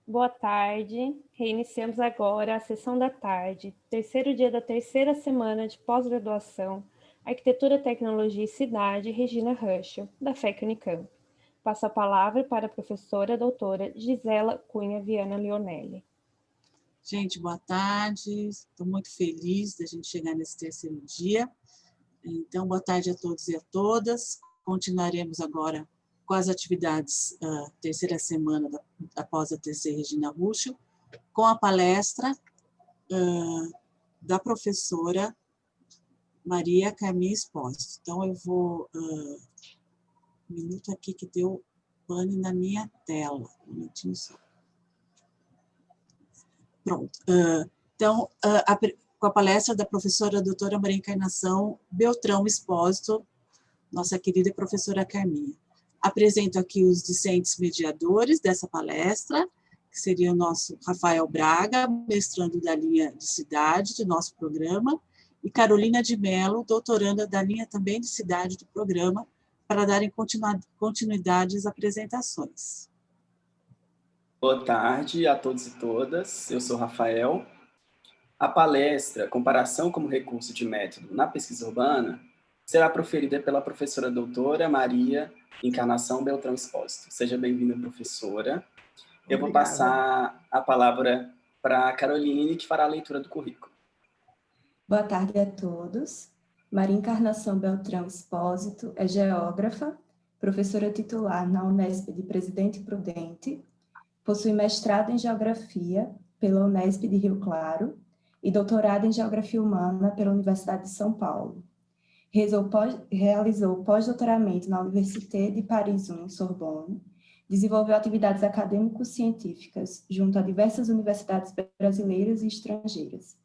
Boa tarde. Reiniciamos agora a sessão da tarde, terceiro dia da terceira semana de pós-graduação, Arquitetura, Tecnologia e Cidade, Regina Ruschel, da FEC Unicamp. Passo a palavra para a professora doutora Gisela Cunha Viana Leonelli. Gente, boa tarde. Estou muito feliz da gente chegar nesse terceiro dia. Então, boa tarde a todos e a todas. Continuaremos agora com as atividades terceira semana após a terceira Regina Ruschel, com a palestra da professora Maria Carminha Espósito. Então, eu vou... um minuto aqui que deu pane na minha tela. Um minutinho só. Pronto. Então, com a palestra da professora doutora Maria Encarnação Beltrão Espósito, nossa querida professora Carminha. Apresento aqui os discentes mediadores dessa palestra, que seria o nosso Rafael Braga, mestrando da linha de cidade do nosso programa, e Carolina de Mello, doutoranda da linha também de cidade do programa, para darem continuidade às apresentações. Boa tarde a todos e todas, eu sou Rafael. A palestra Comparação como Recurso de Método na Pesquisa Urbana será proferida pela professora doutora Maria Encarnação Beltrão Espósito. Seja bem-vinda, professora. Eu vou passar a palavra para a Caroline, que fará a leitura do currículo. Boa tarde a todos. Maria Encarnação Beltrão Espósito é geógrafa, professora titular na Unesp de Presidente Prudente, possui mestrado em Geografia pela Unesp de Rio Claro e doutorado em Geografia Humana pela Universidade de São Paulo. Realizou pós-doutoramento na Université de Paris 1, Sorbonne, desenvolveu atividades acadêmico-científicas junto a diversas universidades brasileiras e estrangeiras.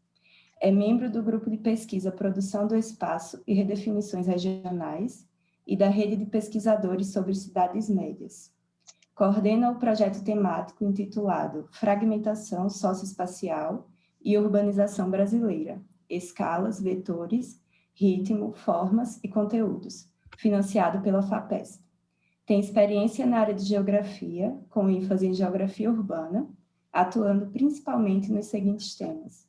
É membro do grupo de pesquisa Produção do Espaço e Redefinições Regionais e da rede de pesquisadores sobre cidades médias. Coordena o projeto temático intitulado Fragmentação Socioespacial e Urbanização Brasileira, Escalas, Vetores, Ritmo, Formas e Conteúdos, financiado pela FAPESP. Tem experiência na área de geografia, com ênfase em geografia urbana, atuando principalmente nos seguintes temas: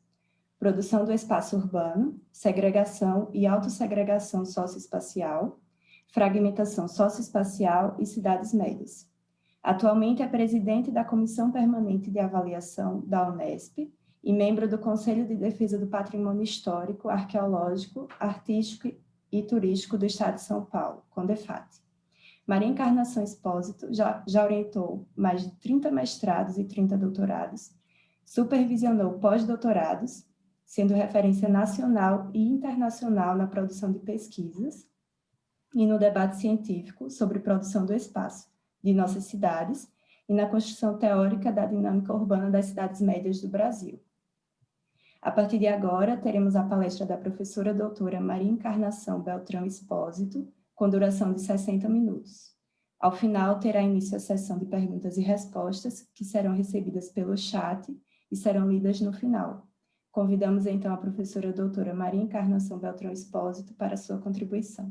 produção do espaço urbano, segregação e autossegregação socioespacial, fragmentação socioespacial e cidades médias. Atualmente é presidente da Comissão Permanente de Avaliação da Unesp e membro do Conselho de Defesa do Patrimônio Histórico, Arqueológico, Artístico e Turístico do Estado de São Paulo, CONDEFAT. Maria Encarnação Espósito já orientou mais de 30 mestrados e 30 doutorados, supervisionou pós-doutorados, sendo referência nacional e internacional na produção de pesquisas e no debate científico sobre produção do espaço de nossas cidades e na construção teórica da dinâmica urbana das cidades médias do Brasil. A partir de agora, teremos a palestra da professora doutora Maria Encarnação Beltrão Espósito, com duração de 60 minutos. Ao final, terá início a sessão de perguntas e respostas, que serão recebidas pelo chat e serão lidas no final. Convidamos, então, a professora doutora Maria Encarnação Beltrão Espósito para a sua contribuição.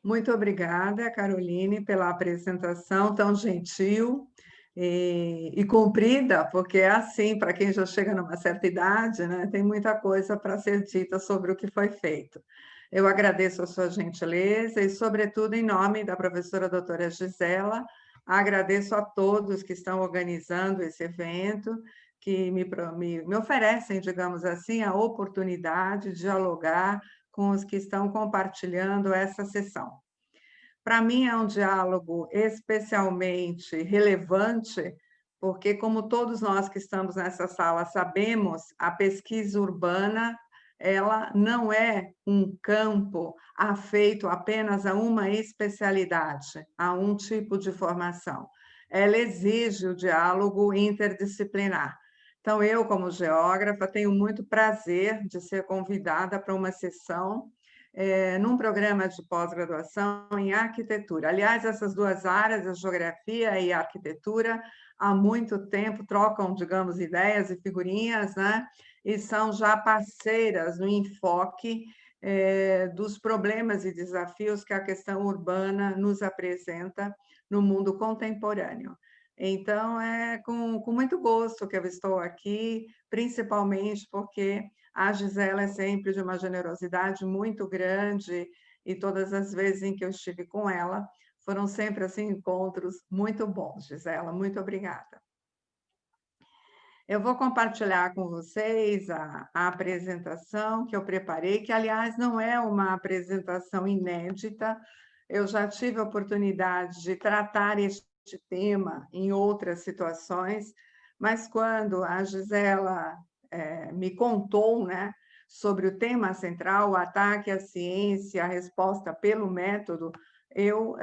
Muito obrigada, Caroline, pela apresentação tão gentil e comprida, porque é assim, para quem já chega numa certa idade, né, tem muita coisa para ser dita sobre o que foi feito. Eu agradeço a sua gentileza e, sobretudo, em nome da professora doutora Gisela, agradeço a todos que estão organizando esse evento, que me oferecem, digamos assim, a oportunidade de dialogar com os que estão compartilhando essa sessão. Para mim é um diálogo especialmente relevante, porque, como todos nós que estamos nessa sala sabemos, a pesquisa urbana ela não é um campo afeito apenas a uma especialidade, a um tipo de formação. Ela exige o diálogo interdisciplinar. Então, eu, como geógrafa, tenho muito prazer de ser convidada para uma sessão num programa de pós-graduação em arquitetura. Aliás, essas duas áreas, a geografia e a arquitetura, há muito tempo trocam, digamos, ideias e figurinhas, né? E são já parceiras no enfoque dos problemas e desafios que a questão urbana nos apresenta no mundo contemporâneo. Então, é com muito gosto que eu estou aqui, principalmente porque a Gisela é sempre de uma generosidade muito grande e todas as vezes em que eu estive com ela, foram sempre assim encontros muito bons, Gisela. Muito obrigada. Eu vou compartilhar com vocês a apresentação que eu preparei, que, aliás, não é uma apresentação inédita. Eu já tive a oportunidade de tratar este tema em outras situações, mas quando a Gisela me contou, né, sobre o tema central, o ataque à ciência, a resposta pelo método, eu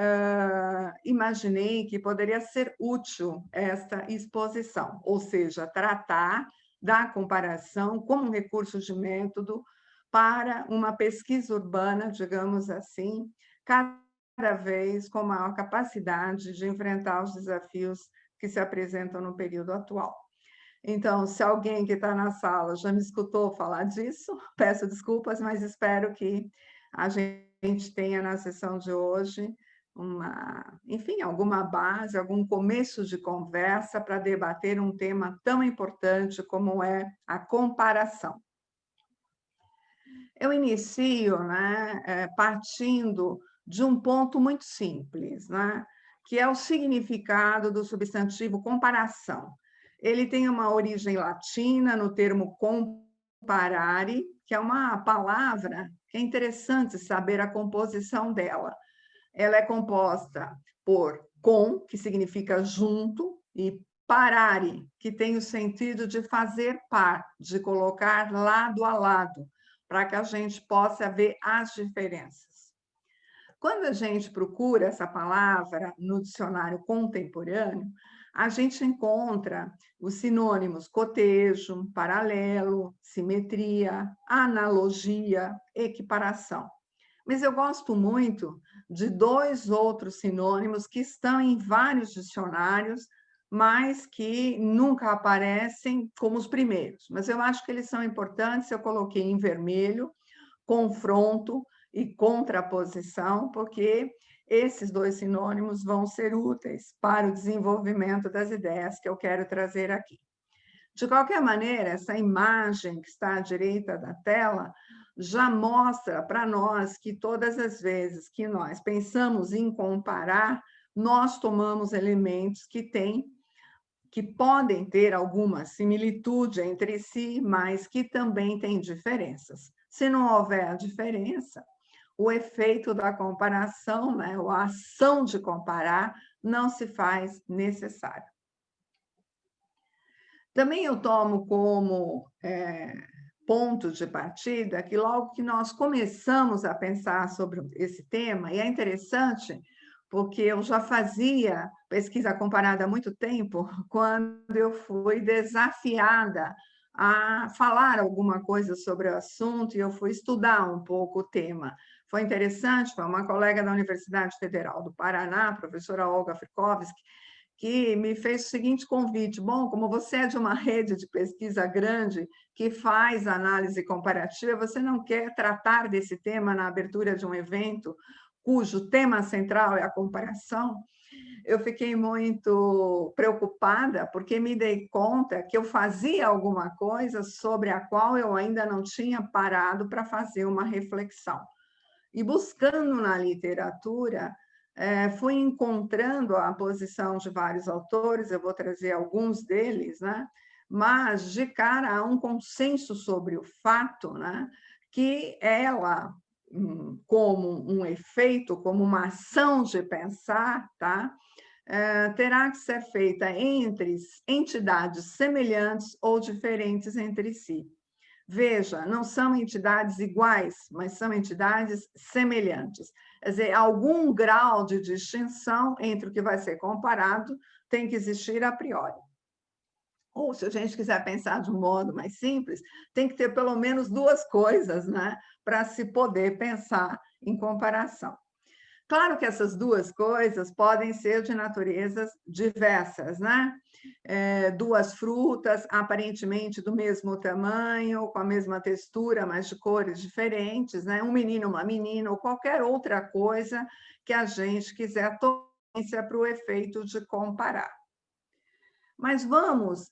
imaginei que poderia ser útil esta exposição, ou seja, tratar da comparação como um recurso de método para uma pesquisa urbana, digamos assim, cada vez com maior capacidade de enfrentar os desafios que se apresentam no período atual. Então, se alguém que está na sala já me escutou falar disso, peço desculpas, mas espero que a gente tenha na sessão de hoje enfim, alguma base, algum começo de conversa para debater um tema tão importante como é a comparação. Eu inicio, né, partindo de um ponto muito simples, né, que é o significado do substantivo comparação. Ele tem uma origem latina no termo comparare, que é uma palavra que é interessante saber a composição dela. Ela é composta por com, que significa junto, e parare, que tem o sentido de fazer par, de colocar lado a lado, para que a gente possa ver as diferenças. Quando a gente procura essa palavra no dicionário contemporâneo, a gente encontra os sinônimos cotejo, paralelo, simetria, analogia, equiparação. Mas eu gosto muito de dois outros sinônimos que estão em vários dicionários, mas que nunca aparecem como os primeiros. Mas eu acho que eles são importantes, eu coloquei em vermelho, confronto e contraposição, porque esses dois sinônimos vão ser úteis para o desenvolvimento das ideias que eu quero trazer aqui. De qualquer maneira, essa imagem que está à direita da tela já mostra para nós que todas as vezes que nós pensamos em comparar, nós tomamos elementos que podem ter alguma similitude entre si, mas que também têm diferenças. Se não houver diferença, o efeito da comparação, né, ou a ação de comparar, não se faz necessário. Também eu tomo como ponto de partida que logo que nós começamos a pensar sobre esse tema, e é interessante porque eu já fazia pesquisa comparada há muito tempo, quando eu fui desafiada a falar alguma coisa sobre o assunto e eu fui estudar um pouco o tema. Foi interessante, foi uma colega da Universidade Federal do Paraná, a professora Olga Frikovski, que me fez o seguinte convite: bom, como você é de uma rede de pesquisa grande que faz análise comparativa, você não quer tratar desse tema na abertura de um evento cujo tema central é a comparação? Eu fiquei muito preocupada, porque me dei conta que eu fazia alguma coisa sobre a qual eu ainda não tinha parado para fazer uma reflexão. E buscando na literatura, fui encontrando a posição de vários autores, eu vou trazer alguns deles, né? Mas de cara a um consenso sobre o fato, né? Que ela, como um efeito, como uma ação de pensar, tá? Terá que ser feita entre entidades semelhantes ou diferentes entre si. Veja, não são entidades iguais, mas são entidades semelhantes. Quer dizer, algum grau de distinção entre o que vai ser comparado tem que existir a priori. Ou, se a gente quiser pensar de um modo mais simples, tem que ter pelo menos duas coisas, né, para se poder pensar em comparação. Claro que essas duas coisas podem ser de naturezas diversas, né? Duas frutas aparentemente do mesmo tamanho, com a mesma textura, mas de cores diferentes, né? Um menino, uma menina, ou qualquer outra coisa que a gente quiser tomar para o efeito de comparar. Mas vamos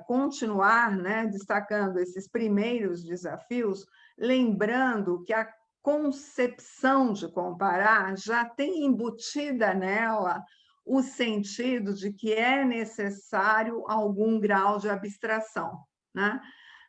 continuar, né, destacando esses primeiros desafios, lembrando que a concepção de comparar já tem embutida nela o sentido de que é necessário algum grau de abstração, né?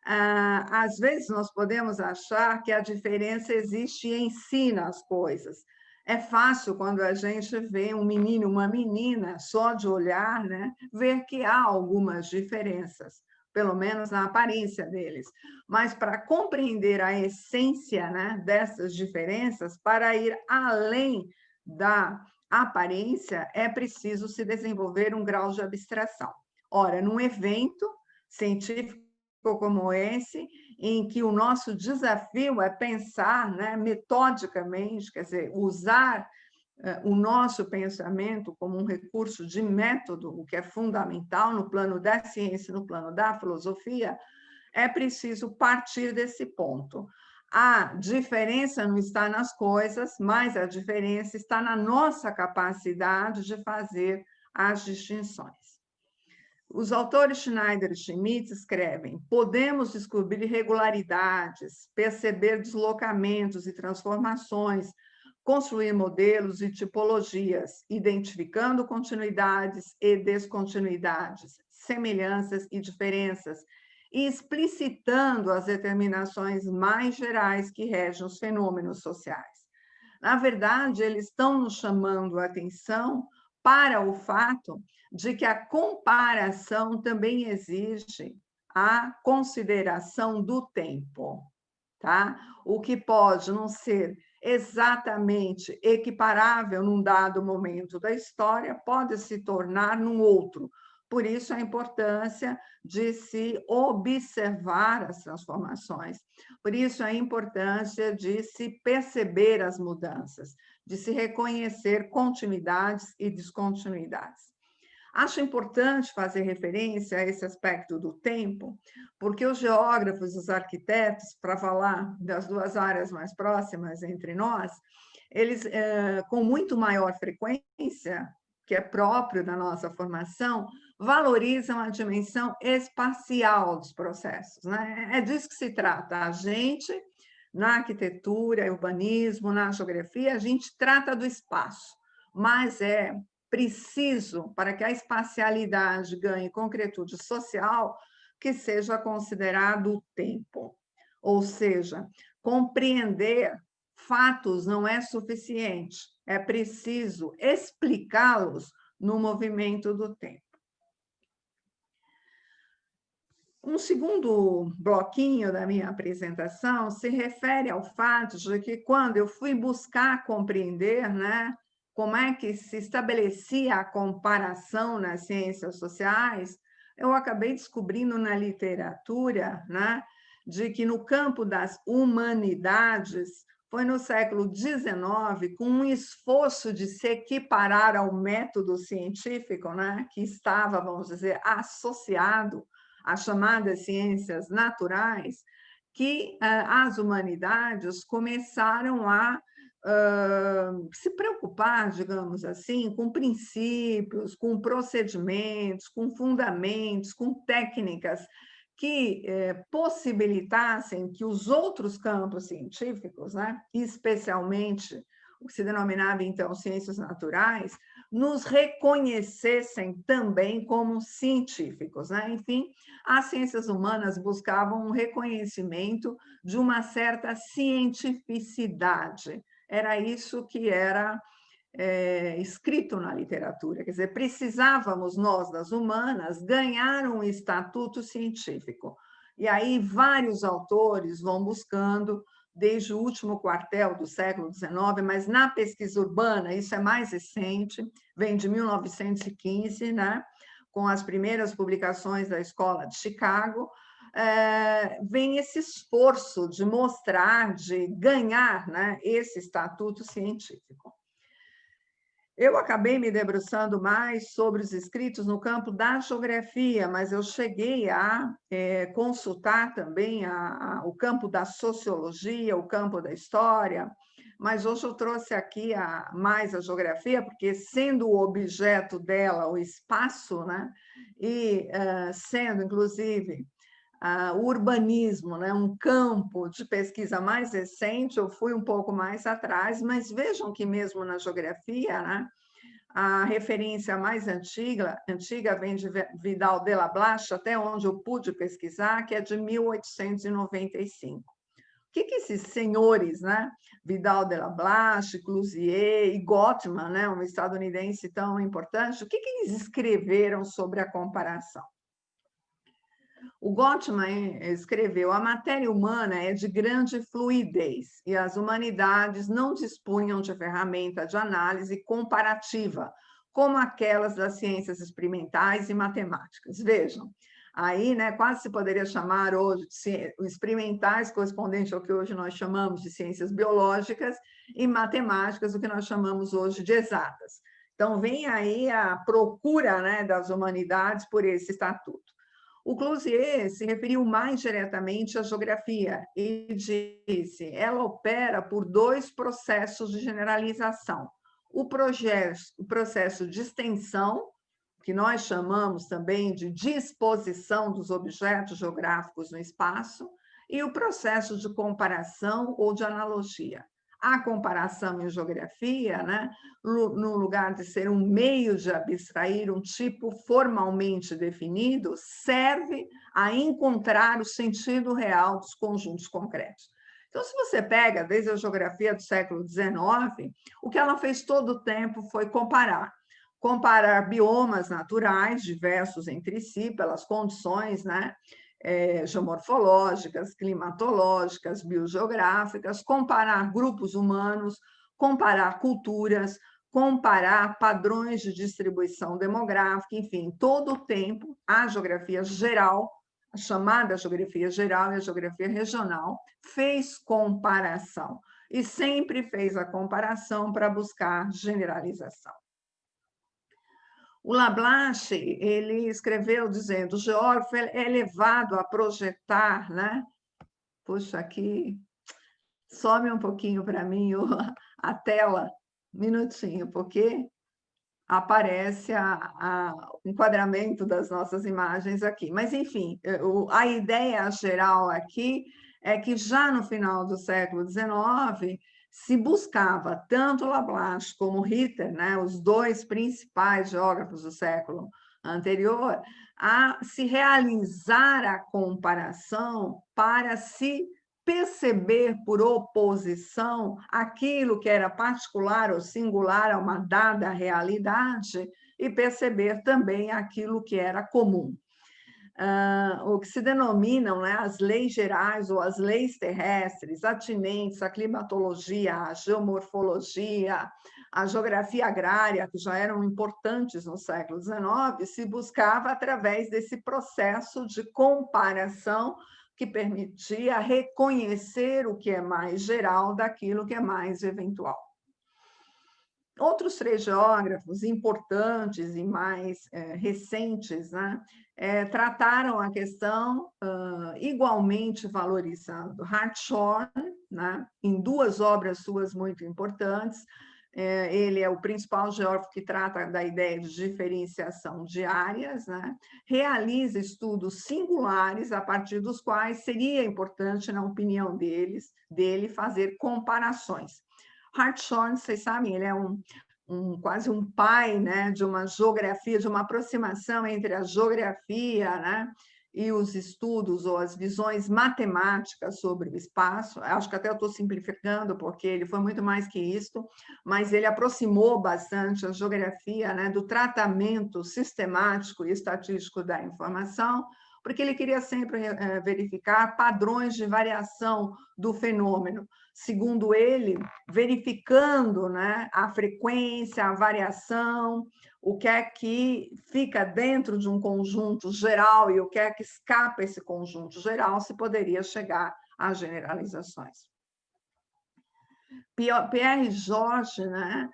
Às vezes nós podemos achar que a diferença existe e ensina as coisas. É fácil quando a gente vê um menino e uma menina, só de olhar, né, ver que há algumas diferenças, pelo menos na aparência deles. Mas para compreender a essência, né, dessas diferenças, para ir além da aparência, é preciso se desenvolver um grau de abstração. Ora, num evento científico como esse, em que o nosso desafio é pensar, né, metodicamente, quer dizer, usar o nosso pensamento como um recurso de método, o que é fundamental no plano da ciência, no plano da filosofia, é preciso partir desse ponto. A diferença não está nas coisas, mas a diferença está na nossa capacidade de fazer as distinções. Os autores Schneider e Schmidt escrevem: podemos descobrir irregularidades, perceber deslocamentos e transformações, construir modelos e tipologias, identificando continuidades e descontinuidades, semelhanças e diferenças, e explicitando as determinações mais gerais que regem os fenômenos sociais. Na verdade, eles estão nos chamando a atenção para o fato de que a comparação também exige a consideração do tempo, tá? O que pode não ser exatamente equiparável num dado momento da história pode se tornar num outro. Por isso, a importância de se observar as transformações. Por isso, a importância de se perceber as mudanças, de se reconhecer continuidades e descontinuidades. Acho importante fazer referência a esse aspecto do tempo, porque os geógrafos e os arquitetos, para falar das duas áreas mais próximas entre nós, eles, com muito maior frequência, que é próprio da nossa formação, valorizam a dimensão espacial dos processos, né? É disso que se trata. A gente, na arquitetura, urbanismo, na geografia, a gente trata do espaço, mas é preciso, para que a espacialidade ganhe concretude social, que seja considerado o tempo. Ou seja, compreender fatos não é suficiente, é preciso explicá-los no movimento do tempo. Um segundo bloquinho da minha apresentação se refere ao fato de que, quando eu fui buscar compreender, né, como é que se estabelecia a comparação nas ciências sociais, eu acabei descobrindo na literatura, né, de que no campo das humanidades, foi no século XIX, com um esforço de se equiparar ao método científico, né, que estava, vamos dizer, associado às chamadas ciências naturais, que as humanidades começaram a se preocupar, digamos assim, com princípios, com procedimentos, com fundamentos, com técnicas que possibilitassem que os outros campos científicos, né, especialmente o que se denominava então ciências naturais, nos reconhecessem também como científicos, né? Enfim, as ciências humanas buscavam um reconhecimento de uma certa cientificidade. Era isso que era escrito na literatura, quer dizer, precisávamos nós, das humanas, ganhar um estatuto científico. E aí vários autores vão buscando, desde o último quartel do século XIX, mas na pesquisa urbana, isso é mais recente, vem de 1915, né, com as primeiras publicações da Escola de Chicago, vem esse esforço de mostrar, de ganhar, né, esse estatuto científico. Eu acabei me debruçando mais sobre os escritos no campo da geografia, mas eu cheguei a consultar também o campo da sociologia, o campo da história, mas hoje eu trouxe aqui mais a geografia, porque, sendo o objeto dela o espaço, né, e sendo, inclusive, o urbanismo, né, um campo de pesquisa mais recente, eu fui um pouco mais atrás, mas vejam que mesmo na geografia, né, a referência mais antiga vem de Vidal de la Blache, até onde eu pude pesquisar, que é de 1895. O que esses senhores, né, Vidal de la Blache, Clouzet e Gottman, né, um estadunidense tão importante, o que eles escreveram sobre a comparação? O Gottman escreveu: a matéria humana é de grande fluidez e as humanidades não dispunham de ferramenta de análise comparativa, como aquelas das ciências experimentais e matemáticas. Vejam, aí, né, quase se poderia chamar hoje de experimentais, correspondente ao que hoje nós chamamos de ciências biológicas, e matemáticas, o que nós chamamos hoje de exatas. Então, vem aí a procura, né, das humanidades por esse estatuto. O Clouzet se referiu mais diretamente à geografia e disse: ela opera por dois processos de generalização. O processo de extensão, que nós chamamos também de disposição dos objetos geográficos no espaço, e o processo de comparação ou de analogia. A comparação em geografia, né, no lugar de ser um meio de abstrair um tipo formalmente definido, serve a encontrar o sentido real dos conjuntos concretos. Então, se você pega desde a geografia do século XIX, o que ela fez todo o tempo foi comparar biomas naturais diversos entre si, pelas condições, né, geomorfológicas, climatológicas, biogeográficas, comparar grupos humanos, comparar culturas, comparar padrões de distribuição demográfica, enfim, todo o tempo a geografia geral, a chamada geografia geral e a geografia regional, fez comparação e sempre fez a comparação para buscar generalização. O Lablache, ele escreveu dizendo: o geógrafo é levado a projetar, né? Puxa, aqui, some um pouquinho para mim a tela, um minutinho, porque aparece o enquadramento das nossas imagens aqui. Mas, enfim, a ideia geral aqui é que já no final do século XIX, se buscava tanto Lablache como Ritter, né, os dois principais geógrafos do século anterior, a se realizar a comparação para se perceber por oposição aquilo que era particular ou singular a uma dada realidade e perceber também aquilo que era comum. O que se denominam, né, as leis gerais ou as leis terrestres atinentes à climatologia, à geomorfologia, à geografia agrária, que já eram importantes no século XIX, se buscava através desse processo de comparação que permitia reconhecer o que é mais geral daquilo que é mais eventual. Outros três geógrafos importantes e mais recentes, né, trataram a questão igualmente valorizando Hartshorne, né, em duas obras suas muito importantes. Ele é o principal geógrafo que trata da ideia de diferenciação de áreas, né, realiza estudos singulares a partir dos quais seria importante, na opinião dele fazer comparações. Hartshorne, vocês sabem, ele é quase um pai, né, de uma geografia, de uma aproximação entre a geografia, né, e os estudos ou as visões matemáticas sobre o espaço. Acho que até eu estou simplificando, porque ele foi muito mais que isso, mas ele aproximou bastante a geografia, né, do tratamento sistemático e estatístico da informação, porque ele queria sempre verificar padrões de variação do fenômeno, segundo ele, verificando, né, a frequência, a variação, o que é que fica dentro de um conjunto geral e o que é que escapa esse conjunto geral, se poderia chegar a generalizações. Pierre George, né,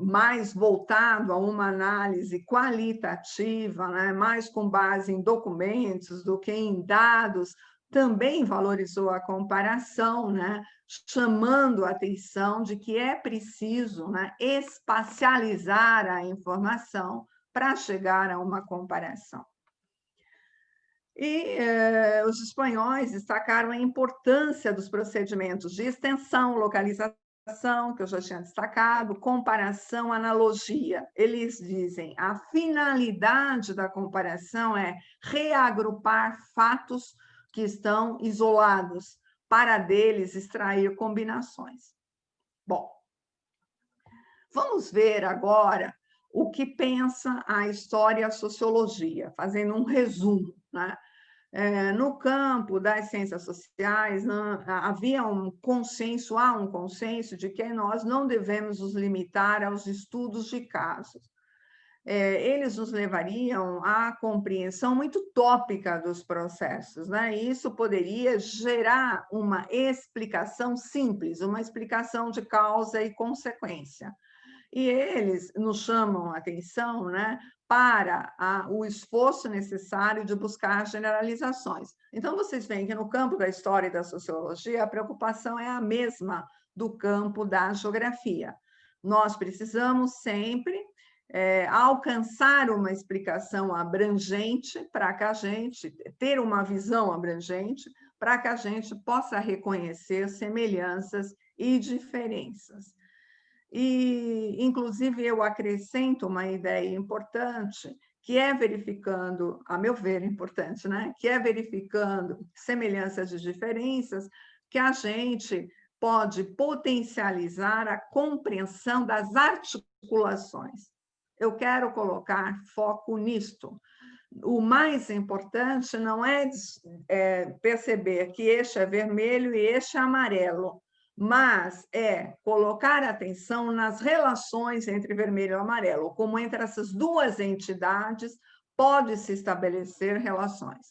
mais voltado a uma análise qualitativa, né, mais com base em documentos do que em dados, também valorizou a comparação, né, chamando a atenção de que é preciso, né, espacializar a informação para chegar a uma comparação. E os espanhóis destacaram a importância dos procedimentos de extensão, localização, que eu já tinha destacado, comparação, analogia. Eles dizem a finalidade da comparação é reagrupar fatos que estão isolados, para deles extrair combinações. Bom, vamos ver agora o que pensa a história e a sociologia, fazendo um resumo, né? No campo das ciências sociais, havia há um consenso de que nós não devemos nos limitar aos estudos de casos. Eles nos levariam à compreensão muito tópica dos processos, né? E isso poderia gerar uma explicação simples, uma explicação de causa e consequência. E eles nos chamam a atenção, né, para o esforço necessário de buscar generalizações. Então, vocês veem que no campo da história e da sociologia, a preocupação é a mesma do campo da geografia. Nós precisamos sempre alcançar uma explicação abrangente para que a gente ter uma visão abrangente para que a gente possa reconhecer semelhanças e diferenças. E, inclusive, eu acrescento uma ideia importante, que é verificando, a meu ver, importante, né? Que é verificando semelhanças e diferenças, que a gente pode potencializar a compreensão das articulações. Eu quero colocar foco nisto. O mais importante não é perceber que este é vermelho e este é amarelo, mas é colocar atenção nas relações entre vermelho e amarelo, como entre essas duas entidades pode-se estabelecer relações.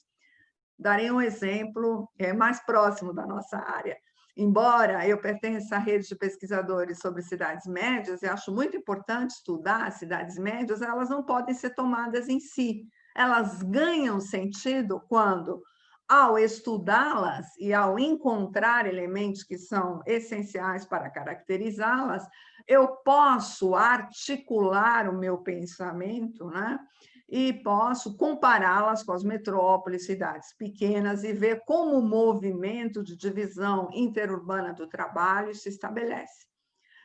Darei um exemplo mais próximo da nossa área. Embora eu pertença à rede de pesquisadores sobre cidades médias, e acho muito importante estudar as cidades médias, elas não podem ser tomadas em si. Elas ganham sentido quando, ao estudá-las e ao encontrar elementos que são essenciais para caracterizá-las, eu posso articular o meu pensamento, né? E posso compará-las com as metrópoles, cidades pequenas, e ver como o movimento de divisão interurbana do trabalho se estabelece.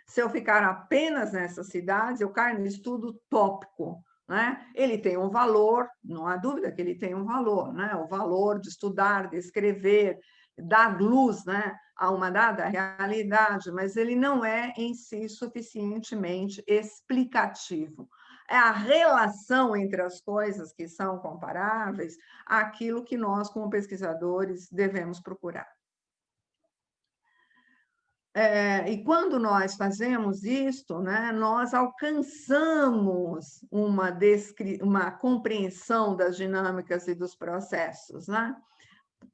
Se eu ficar apenas nessas cidades, eu caio no estudo tópico, né? Ele tem um valor, não há dúvida que ele tem um valor, né? O valor de estudar, de escrever, dar luz, né, a uma dada realidade, mas ele não é em si suficientemente explicativo. É a relação entre as coisas que são comparáveis, aquilo que nós, como pesquisadores, devemos procurar. E quando nós fazemos isto, né, nós alcançamos uma compreensão das dinâmicas e dos processos, né?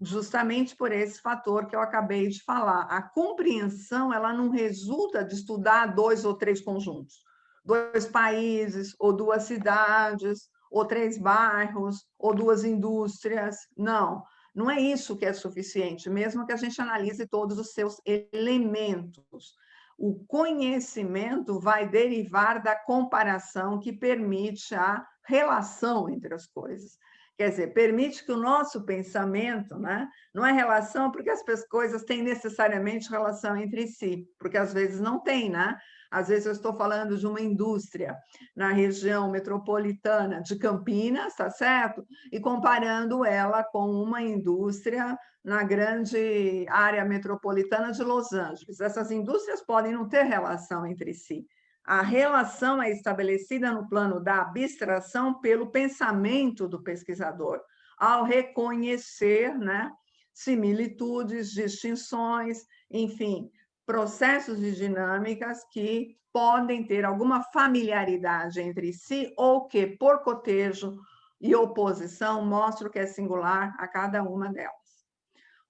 Justamente por esse fator que eu acabei de falar. A compreensão, ela não resulta de estudar 2 ou 3 conjuntos, 2 países, ou 2 cidades, ou 3 bairros, ou 2 indústrias. Não, não é isso que é suficiente, mesmo que a gente analise todos os seus elementos. O conhecimento vai derivar da comparação que permite a relação entre as coisas. Quer dizer, permite que o nosso pensamento, né, não é relação porque as coisas têm necessariamente relação entre si, porque às vezes não tem, né? Às vezes eu estou falando de uma indústria na região metropolitana de Campinas, tá certo? E comparando ela com uma indústria na grande área metropolitana de Los Angeles. Essas indústrias podem não ter relação entre si. A relação é estabelecida no plano da abstração pelo pensamento do pesquisador, ao reconhecer, né, similitudes, distinções, enfim, processos e dinâmicas que podem ter alguma familiaridade entre si ou que, por cotejo e oposição, mostram que é singular a cada uma delas.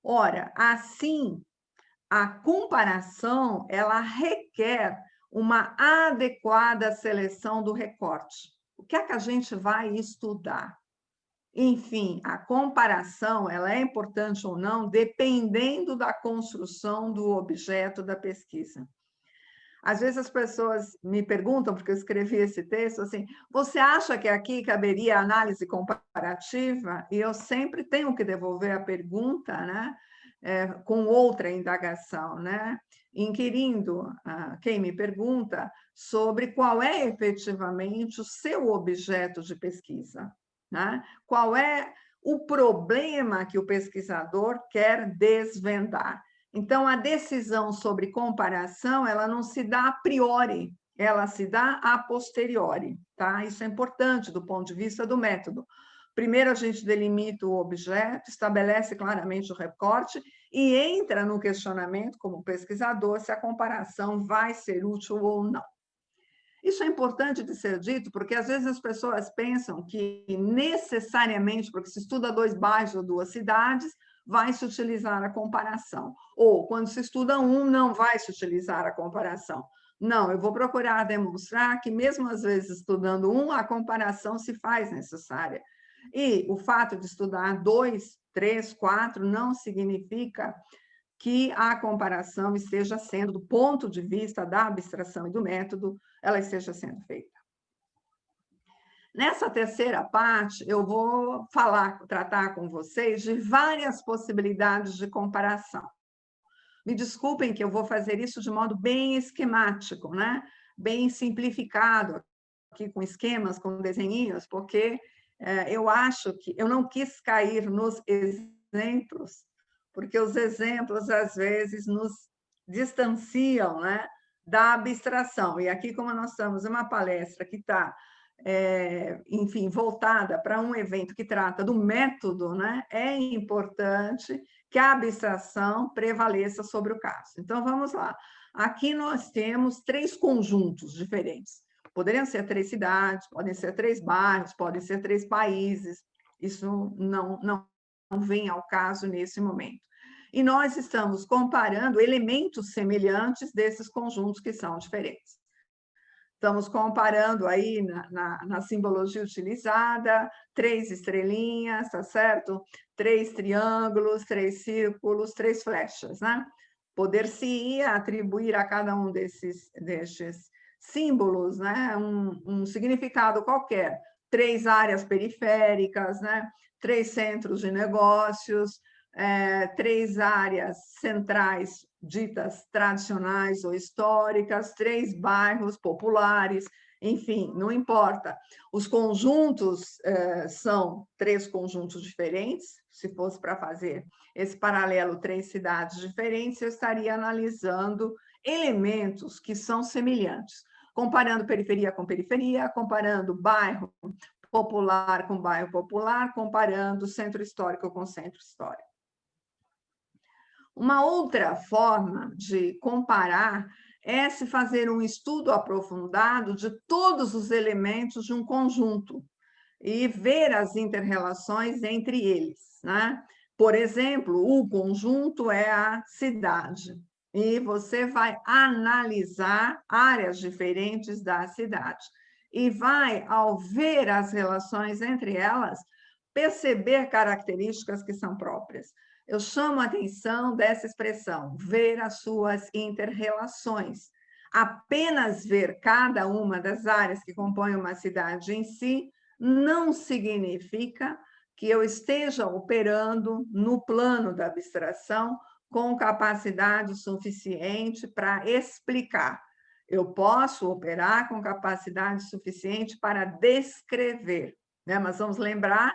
Ora, assim, a comparação, ela requer uma adequada seleção do recorte. O que é que a gente vai estudar? Enfim, a comparação, ela é importante ou não, dependendo da construção do objeto da pesquisa. Às vezes as pessoas me perguntam, porque eu escrevi esse texto, assim, você acha que aqui caberia análise comparativa? E eu sempre tenho que devolver a pergunta, né, com outra indagação, né, inquirindo quem me pergunta sobre qual é efetivamente o seu objeto de pesquisa, né? Qual é o problema que o pesquisador quer desvendar. Então, a decisão sobre comparação, ela não se dá a priori, ela se dá a posteriori, tá? Isso é importante do ponto de vista do método. Primeiro, a gente delimita o objeto, estabelece claramente o recorte e entra no questionamento, como pesquisador, se a comparação vai ser útil ou não. Isso é importante de ser dito, porque às vezes as pessoas pensam que necessariamente, porque se estuda 2 bairros ou 2 cidades, vai se utilizar a comparação. Ou, quando se estuda um, não vai se utilizar a comparação. Não, eu vou procurar demonstrar que, mesmo às vezes estudando um, a comparação se faz necessária. E o fato de estudar 2, 3, 4 não significa que a comparação esteja sendo, do ponto de vista da abstração e do método, ela esteja sendo feita. Nessa terceira parte, eu vou tratar com vocês de várias possibilidades de comparação. Me desculpem que eu vou fazer isso de modo bem esquemático, né? Bem simplificado, aqui com esquemas, com desenhinhos, porque eu acho que eu não quis cair nos exemplos, porque os exemplos, às vezes, nos distanciam, né, da abstração. E aqui, como nós estamos em uma palestra que está, enfim, voltada para um evento que trata do método, né, é importante que a abstração prevaleça sobre o caso. Então, vamos lá. Aqui nós temos 3 conjuntos diferentes. Poderiam ser 3 cidades, podem ser 3 bairros, podem ser 3 países. Isso não vem ao caso nesse momento. E nós estamos comparando elementos semelhantes desses conjuntos que são diferentes. Estamos comparando aí na simbologia utilizada, 3 estrelinhas, tá certo? 3 triângulos, 3 círculos, 3 flechas, né? Poder-se-ia atribuir a cada um destes símbolos, né, um significado qualquer. 3 áreas periféricas, né? 3 centros de negócios, 3 áreas centrais ditas tradicionais ou históricas, 3 bairros populares, enfim, não importa. Os conjuntos são 3 conjuntos diferentes. Se fosse para fazer esse paralelo, 3 cidades diferentes, eu estaria analisando elementos que são semelhantes, comparando periferia com periferia, comparando bairro popular com bairro popular, comparando centro histórico com centro histórico. Uma outra forma de comparar é se fazer um estudo aprofundado de todos os elementos de um conjunto e ver as inter-relações entre eles, né? Por exemplo, o conjunto é a cidade, e você vai analisar áreas diferentes da cidade e vai, ao ver as relações entre elas, perceber características que são próprias. Eu chamo a atenção dessa expressão, ver as suas inter-relações. Apenas ver cada uma das áreas que compõem uma cidade em si não significa que eu esteja operando no plano da abstração com capacidade suficiente para explicar. Eu posso operar com capacidade suficiente para descrever, né? Mas vamos lembrar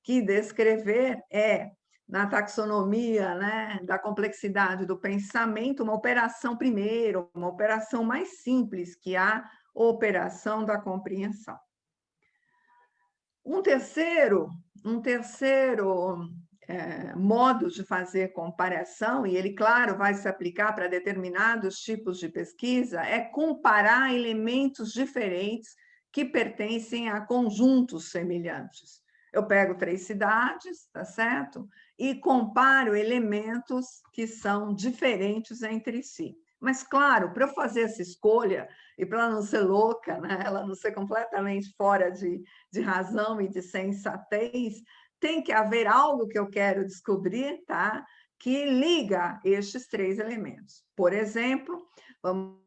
que descrever é, na taxonomia, né, da complexidade do pensamento, uma operação primeiro, uma operação mais simples, que a operação da compreensão. Um terceiro modo de fazer comparação, e ele, claro, vai se aplicar para determinados tipos de pesquisa, é comparar elementos diferentes que pertencem a conjuntos semelhantes. Eu pego 3 cidades, tá certo? E comparo elementos que são diferentes entre si. Mas, claro, para eu fazer essa escolha, e para ela não ser louca, né? Ela não ser completamente fora de razão e de sensatez, tem que haver algo que eu quero descobrir, tá? Que liga estes 3 elementos. Por exemplo, vamos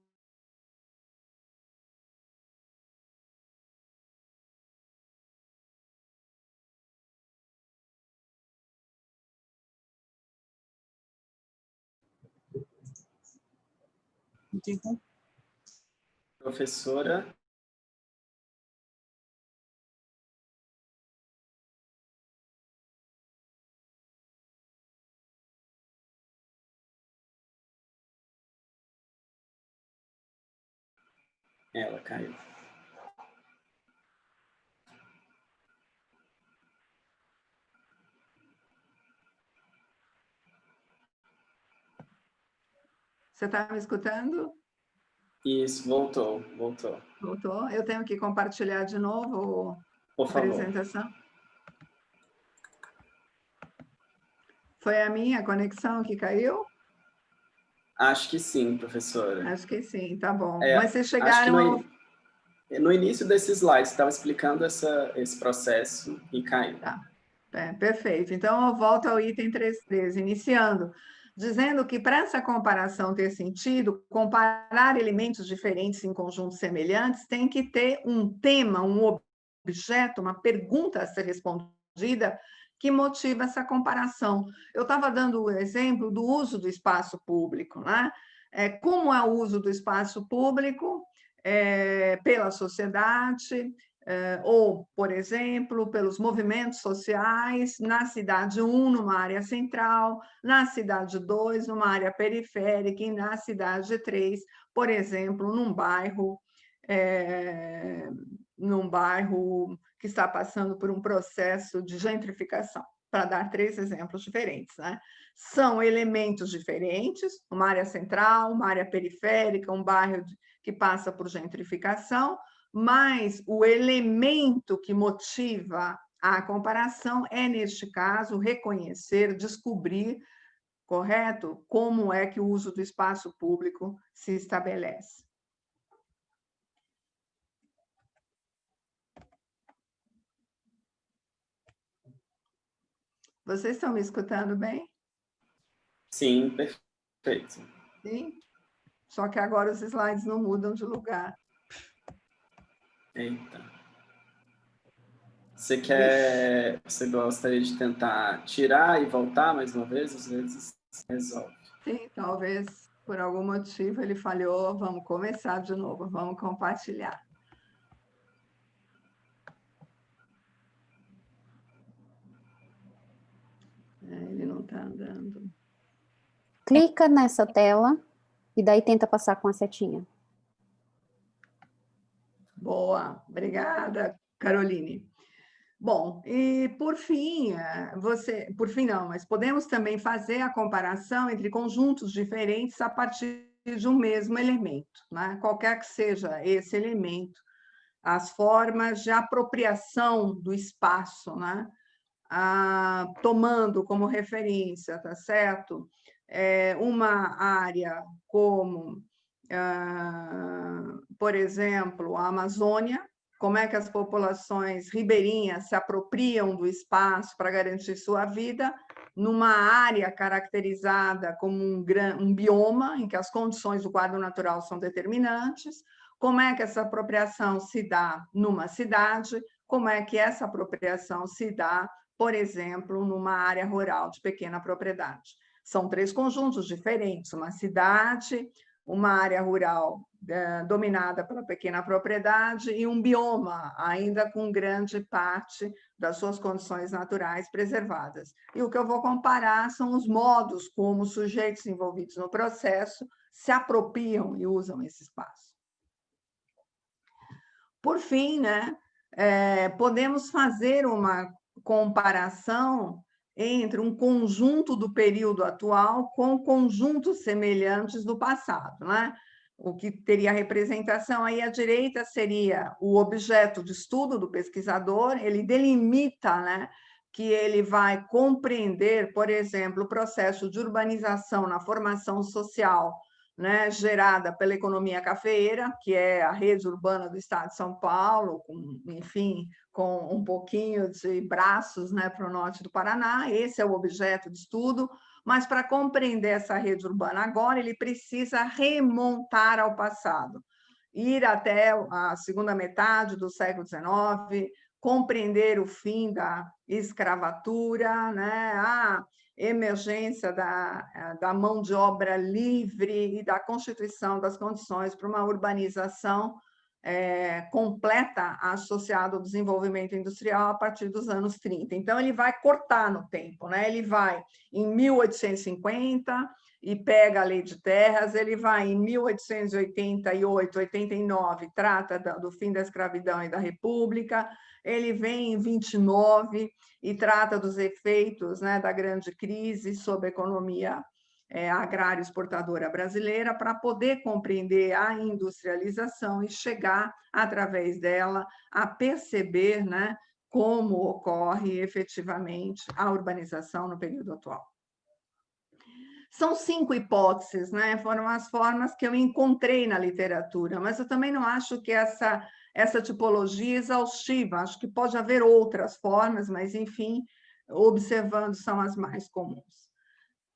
Interrompo. Professora. Ela caiu. Você está me escutando? Isso, voltou. Voltou? Eu tenho que compartilhar de novo Por a favor. apresentação? Foi a minha conexão que caiu? Acho que sim, professora. Acho que sim, tá bom. É, Mas vocês acho que chegaram... no início desse slide, você estava explicando esse processo e caiu. Tá, perfeito. Então, eu volto ao item 3.3, iniciando, dizendo que para essa comparação ter sentido, comparar elementos diferentes em conjuntos semelhantes tem que ter um tema, um objeto, uma pergunta a ser respondida que motiva essa comparação. Eu estava dando o exemplo do uso do espaço público, né? Como é o uso do espaço público pela sociedade, ou, por exemplo, pelos movimentos sociais, na cidade 1, numa área central, na cidade 2, numa área periférica, e na cidade 3, por exemplo, num bairro que está passando por um processo de gentrificação, para dar 3 exemplos diferentes, né? São elementos diferentes, uma área central, uma área periférica, um bairro que passa por gentrificação, mas o elemento que motiva a comparação é, neste caso, reconhecer, descobrir, correto? Como é que o uso do espaço público se estabelece. Vocês estão me escutando bem? Sim, perfeito. Sim? Só que agora os slides não mudam de lugar. Eita. Você gostaria de tentar tirar e voltar mais uma vez? Às vezes resolve. Sim, talvez por algum motivo ele falhou. Vamos começar de novo, vamos compartilhar. Ele não está andando. Clica nessa tela e daí tenta passar com a setinha. Boa, obrigada, Caroline. Bom, e por fim, mas podemos também fazer a comparação entre conjuntos diferentes a partir de um mesmo elemento, né? Qualquer que seja esse elemento, as formas de apropriação do espaço, né? Tomando como referência, tá certo? Uma área como, por exemplo, a Amazônia, como é que as populações ribeirinhas se apropriam do espaço para garantir sua vida, numa área caracterizada como um bioma, em que as condições do quadro natural são determinantes, como é que essa apropriação se dá numa cidade, como é que essa apropriação se dá, por exemplo, numa área rural de pequena propriedade. São 3 conjuntos diferentes, uma cidade, uma área rural dominada pela pequena propriedade e um bioma, ainda com grande parte das suas condições naturais preservadas. E o que eu vou comparar são os modos como os sujeitos envolvidos no processo se apropriam e usam esse espaço. Por fim, né, podemos fazer uma comparação entre um conjunto do período atual com conjuntos semelhantes do passado, né? O que teria representação aí à direita seria o objeto de estudo do pesquisador, ele delimita, né, que ele vai compreender, por exemplo, o processo de urbanização na formação social, né, gerada pela economia cafeeira, que é a rede urbana do estado de São Paulo, enfim, com um pouquinho de braços, né, para o norte do Paraná. Esse é o objeto de estudo, mas para compreender essa rede urbana agora, ele precisa remontar ao passado, ir até a segunda metade do século XIX, compreender o fim da escravatura, né, emergência da mão de obra livre e da constituição das condições para uma urbanização completa associada ao desenvolvimento industrial a partir dos anos 30. Então, ele vai cortar no tempo, né? Ele vai em 1850 e pega a Lei de Terras, ele vai em 1888, 89, trata do fim da escravidão e da República, ele vem em 29 e trata dos efeitos, né, da grande crise sobre a economia agrária exportadora brasileira, para poder compreender a industrialização e chegar, através dela, a perceber, né, como ocorre efetivamente a urbanização no período atual. São 5 hipóteses, né? Foram as formas que eu encontrei na literatura, mas eu também não acho que essa tipologia é exaustiva, acho que pode haver outras formas, mas, enfim, observando, são as mais comuns.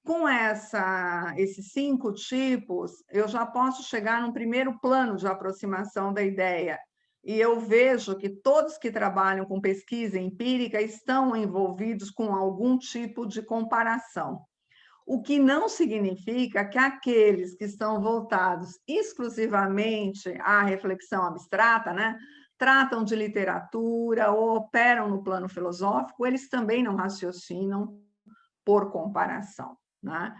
Com esses 5 tipos, eu já posso chegar num primeiro plano de aproximação da ideia, e eu vejo que todos que trabalham com pesquisa empírica estão envolvidos com algum tipo de comparação. O que não significa que aqueles que estão voltados exclusivamente à reflexão abstrata, né, tratam de literatura ou operam no plano filosófico, eles também não raciocinam por comparação, né?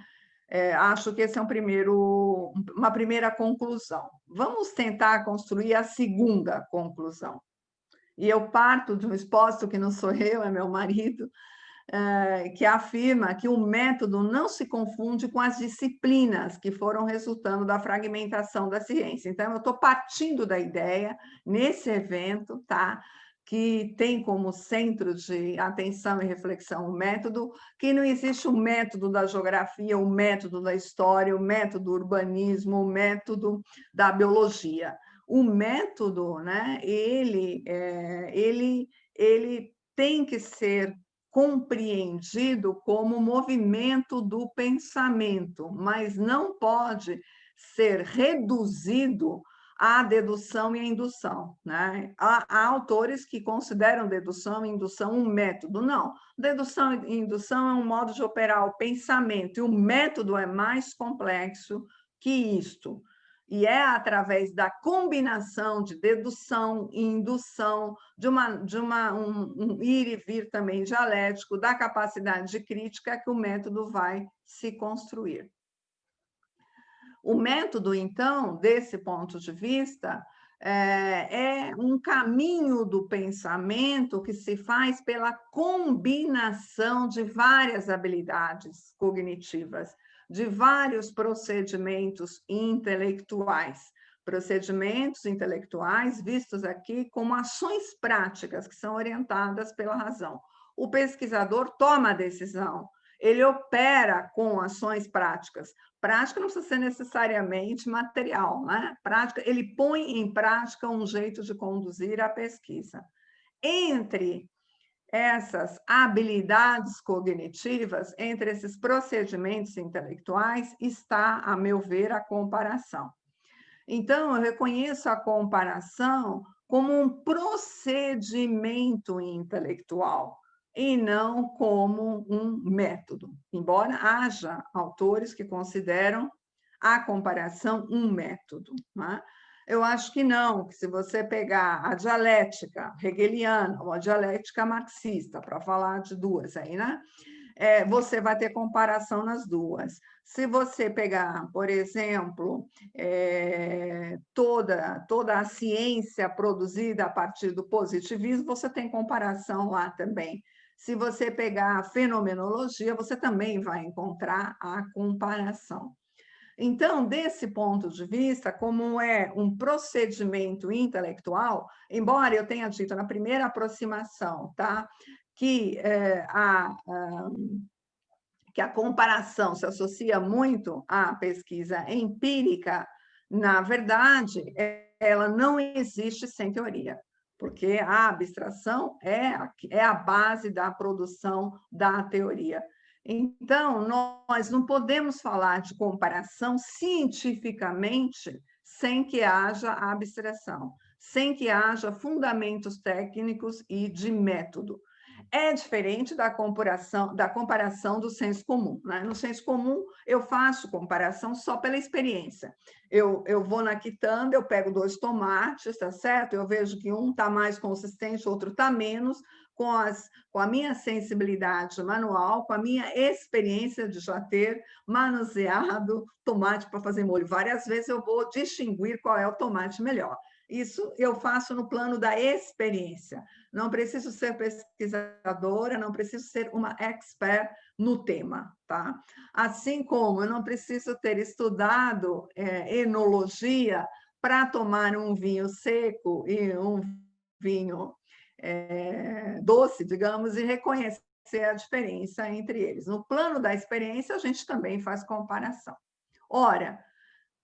Acho que esse é uma primeira conclusão. Vamos tentar construir a segunda conclusão. E eu parto de um exposto que não sou eu, é meu marido, que afirma que o método não se confunde com as disciplinas que foram resultando da fragmentação da ciência. Então, eu estou partindo da ideia, nesse evento, tá, que tem como centro de atenção e reflexão o método, que não existe o método da geografia, o método da história, o método do urbanismo, o método da biologia. O método, né, ele tem que ser compreendido como movimento do pensamento, mas não pode ser reduzido à dedução e à indução, né? Há autores que consideram dedução e indução um método. Não, dedução e indução é um modo de operar o pensamento, e o método é mais complexo que isto. E é através da combinação de dedução e indução, de um ir e vir também dialético, da capacidade de crítica, que o método vai se construir. O método, então, desse ponto de vista, é um caminho do pensamento que se faz pela combinação de várias habilidades cognitivas, de vários procedimentos intelectuais. Procedimentos intelectuais vistos aqui como ações práticas que são orientadas pela razão. O pesquisador toma a decisão, ele opera com ações práticas. Prática não precisa ser necessariamente material, né? Prática, ele põe em prática um jeito de conduzir a pesquisa. Entre essas habilidades cognitivas, entre esses procedimentos intelectuais, está, a meu ver, a comparação. Então, eu reconheço a comparação como um procedimento intelectual e não como um método, embora haja autores que consideram a comparação um método, né? Eu acho que não, que se você pegar a dialética hegeliana ou a dialética marxista, para falar de duas aí, né? Você vai ter comparação nas duas. Se você pegar, por exemplo, toda a ciência produzida a partir do positivismo, você tem comparação lá também. Se você pegar a fenomenologia, você também vai encontrar a comparação. Então, desse ponto de vista, como é um procedimento intelectual, embora eu tenha dito na primeira aproximação, tá, que a comparação se associa muito à pesquisa empírica, na verdade, ela não existe sem teoria, porque a abstração é a base da produção da teoria. Então, nós não podemos falar de comparação cientificamente sem que haja abstração, sem que haja fundamentos técnicos e de método. é diferente da comparação do senso comum, né? No senso comum, eu faço comparação só pela experiência. Eu vou na quitanda, eu pego 2 tomates, tá certo? Eu vejo que um está mais consistente, o outro está menos, com a minha sensibilidade manual, com a minha experiência de já ter manuseado tomate para fazer molho várias vezes, eu vou distinguir qual é o tomate melhor. Isso eu faço no plano da experiência. Não preciso ser pesquisadora, não preciso ser uma expert no tema, tá? Assim como eu não preciso ter estudado enologia para tomar um vinho seco e um vinho doce, digamos, e reconhecer a diferença entre eles. No plano da experiência, a gente também faz comparação. Ora,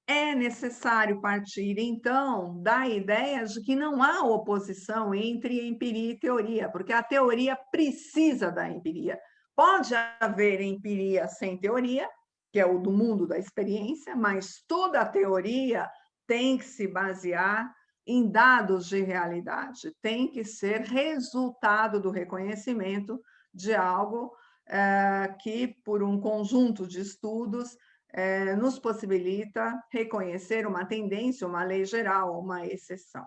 é necessário partir, então, da ideia de que não há oposição entre empiria e teoria, porque a teoria precisa da empiria. Pode haver empiria sem teoria, que é o do mundo da experiência, mas toda a teoria tem que se basear em dados de realidade, tem que ser resultado do reconhecimento de algo que, por um conjunto de estudos, nos possibilita reconhecer uma tendência, uma lei geral, uma exceção.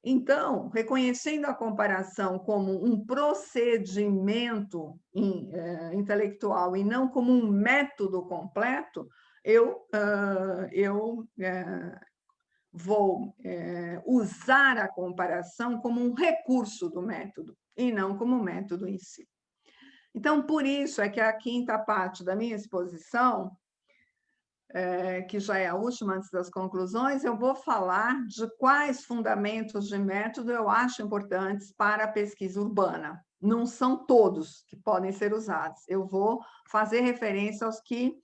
Então, reconhecendo a comparação como um procedimento intelectual e não como um método completo, eu vou usar a comparação como um recurso do método e não como um método em si. Então, por isso é que a quinta parte da minha exposição, que já é a última antes das conclusões, eu vou falar de quais fundamentos de método eu acho importantes para a pesquisa urbana. Não são todos que podem ser usados. Eu vou fazer referência aos que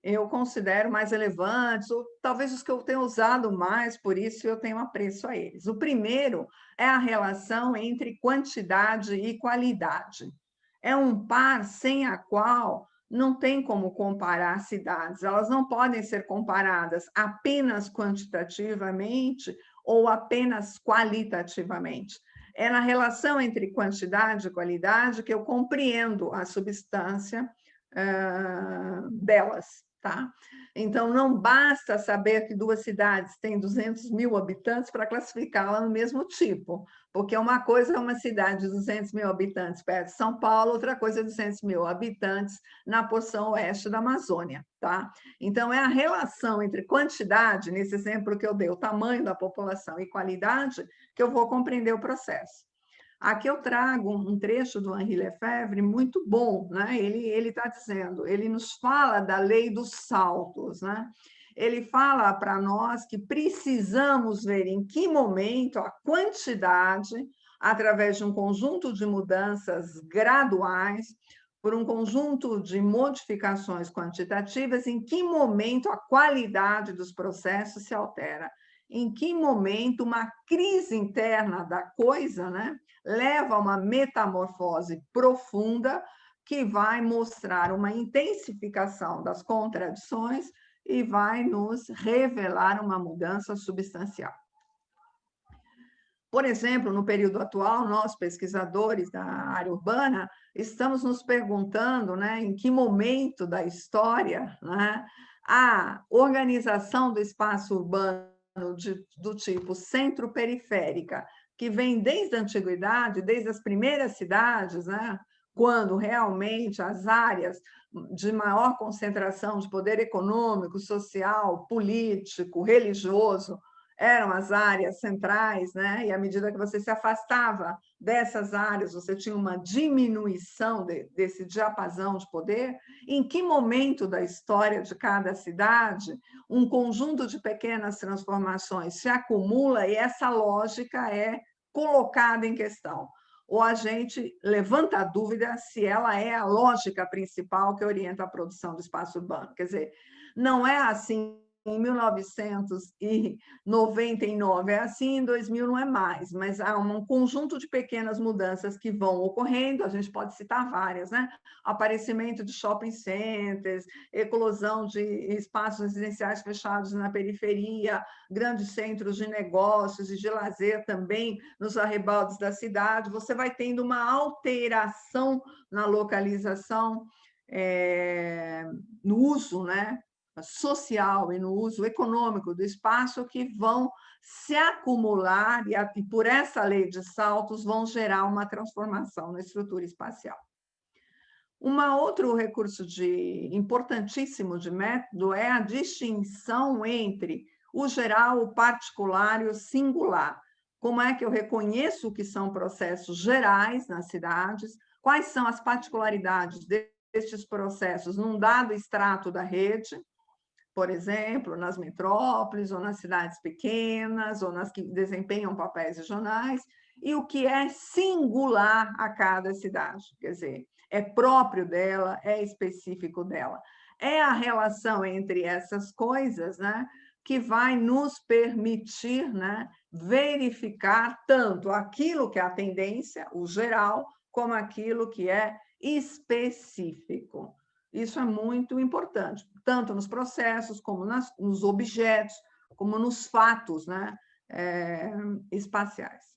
eu considero mais relevantes, ou talvez os que eu tenho usado mais, por isso eu tenho apreço a eles. O primeiro é a relação entre quantidade e qualidade. É um par sem a qual não tem como comparar cidades, elas não podem ser comparadas apenas quantitativamente ou apenas qualitativamente. É na relação entre quantidade e qualidade que eu compreendo a substância delas, tá? Então, não basta saber que 2 cidades têm 200 mil habitantes para classificá-la no mesmo tipo, porque uma coisa é uma cidade de 200 mil habitantes perto de São Paulo, outra coisa é 200 mil habitantes na porção oeste da Amazônia, tá? Então, é a relação entre quantidade, nesse exemplo que eu dei, o tamanho da população e qualidade, que eu vou compreender o processo. Aqui eu trago um trecho do Henri Lefebvre muito bom, né? Ele está dizendo, ele nos fala da lei dos saltos, né? Ele fala para nós que precisamos ver em que momento a quantidade, através de um conjunto de mudanças graduais, por um conjunto de modificações quantitativas, em que momento a qualidade dos processos se altera, em que momento uma crise interna da coisa, né, leva a uma metamorfose profunda que vai mostrar uma intensificação das contradições e vai nos revelar uma mudança substancial. Por exemplo, no período atual, nós, pesquisadores da área urbana, estamos nos perguntando, né, em que momento da história, né, a organização do espaço urbano do tipo centro-periférica, que vem desde a antiguidade, desde as primeiras cidades, né, quando realmente as áreas de maior concentração de poder econômico, social, político, religioso, eram as áreas centrais, né? E à medida que você se afastava dessas áreas, você tinha uma diminuição desse diapasão de poder. Em que momento da história de cada cidade um conjunto de pequenas transformações se acumula e essa lógica é colocada em questão? Ou a gente levanta a dúvida se ela é a lógica principal que orienta a produção do espaço urbano. Quer dizer, não é assim em 1999 é assim, em 2000 não é mais, mas há um conjunto de pequenas mudanças que vão ocorrendo, a gente pode citar várias, né? Aparecimento de shopping centers, eclosão de espaços residenciais fechados na periferia, grandes centros de negócios e de lazer também nos arrebaldes da cidade, você vai tendo uma alteração na localização, no uso, né, social e no uso econômico do espaço, que vão se acumular e por essa lei de saltos vão gerar uma transformação na estrutura espacial. Outro recurso importantíssimo de método é a distinção entre o geral, o particular e o singular. Como é que eu reconheço o que são processos gerais nas cidades, quais são as particularidades destes processos num dado extrato da rede, por exemplo, nas metrópoles, ou nas cidades pequenas, ou nas que desempenham papéis regionais, e o que é singular a cada cidade, quer dizer, é próprio dela, é específico dela. É a relação entre essas coisas, né, que vai nos permitir, né, verificar tanto aquilo que é a tendência, o geral, como aquilo que é específico. Isso é muito importante, tanto nos processos, como nos objetos, como nos fatos, né, espaciais.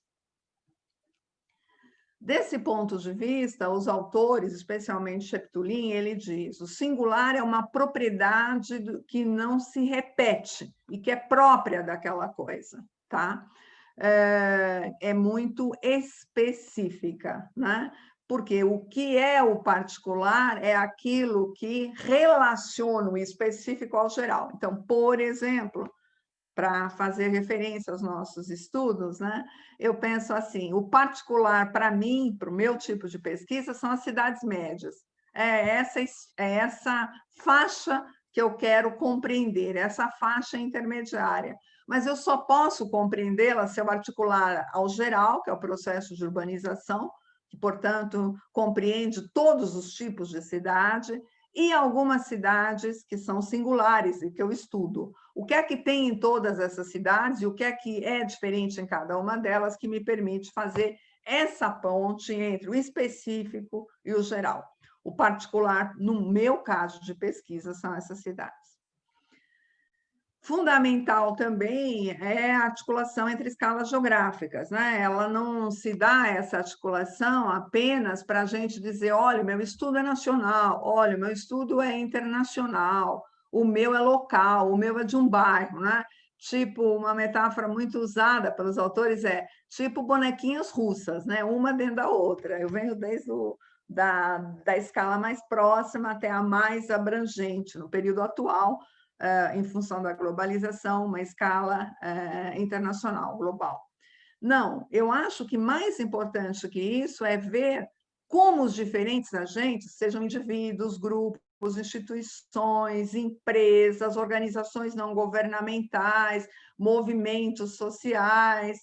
Desse ponto de vista, os autores, especialmente Sheptulin, ele diz: o singular é uma propriedade que não se repete e que é própria daquela coisa, tá? É muito específica, né? Porque o que é o particular é aquilo que relaciona o específico ao geral. Então, por exemplo, para fazer referência aos nossos estudos, né, eu penso assim, o particular, para mim, para o meu tipo de pesquisa, são as cidades médias. É essa faixa que eu quero compreender, essa faixa intermediária. Mas eu só posso compreendê-la se eu articular ao geral, que é o processo de urbanização, que, portanto, compreende todos os tipos de cidade, e algumas cidades que são singulares e que eu estudo. O que é que tem em todas essas cidades e o que é diferente em cada uma delas que me permite fazer essa ponte entre o específico e o geral. O particular, no meu caso de pesquisa, são essas cidades. Fundamental também é a articulação entre escalas geográficas, né? Ela não se dá essa articulação apenas para a gente dizer, olha, meu estudo é nacional, olha, meu estudo é internacional, o meu é local, o meu é de um bairro, né? Tipo, uma metáfora muito usada pelos autores é tipo bonequinhas russas, né? Uma dentro da outra. Eu venho desde da escala mais próxima até a mais abrangente. No período atual, em função da globalização, uma escala internacional, global. Não, eu acho que mais importante que isso é ver como os diferentes agentes, sejam indivíduos, grupos, instituições, empresas, organizações não governamentais, movimentos sociais,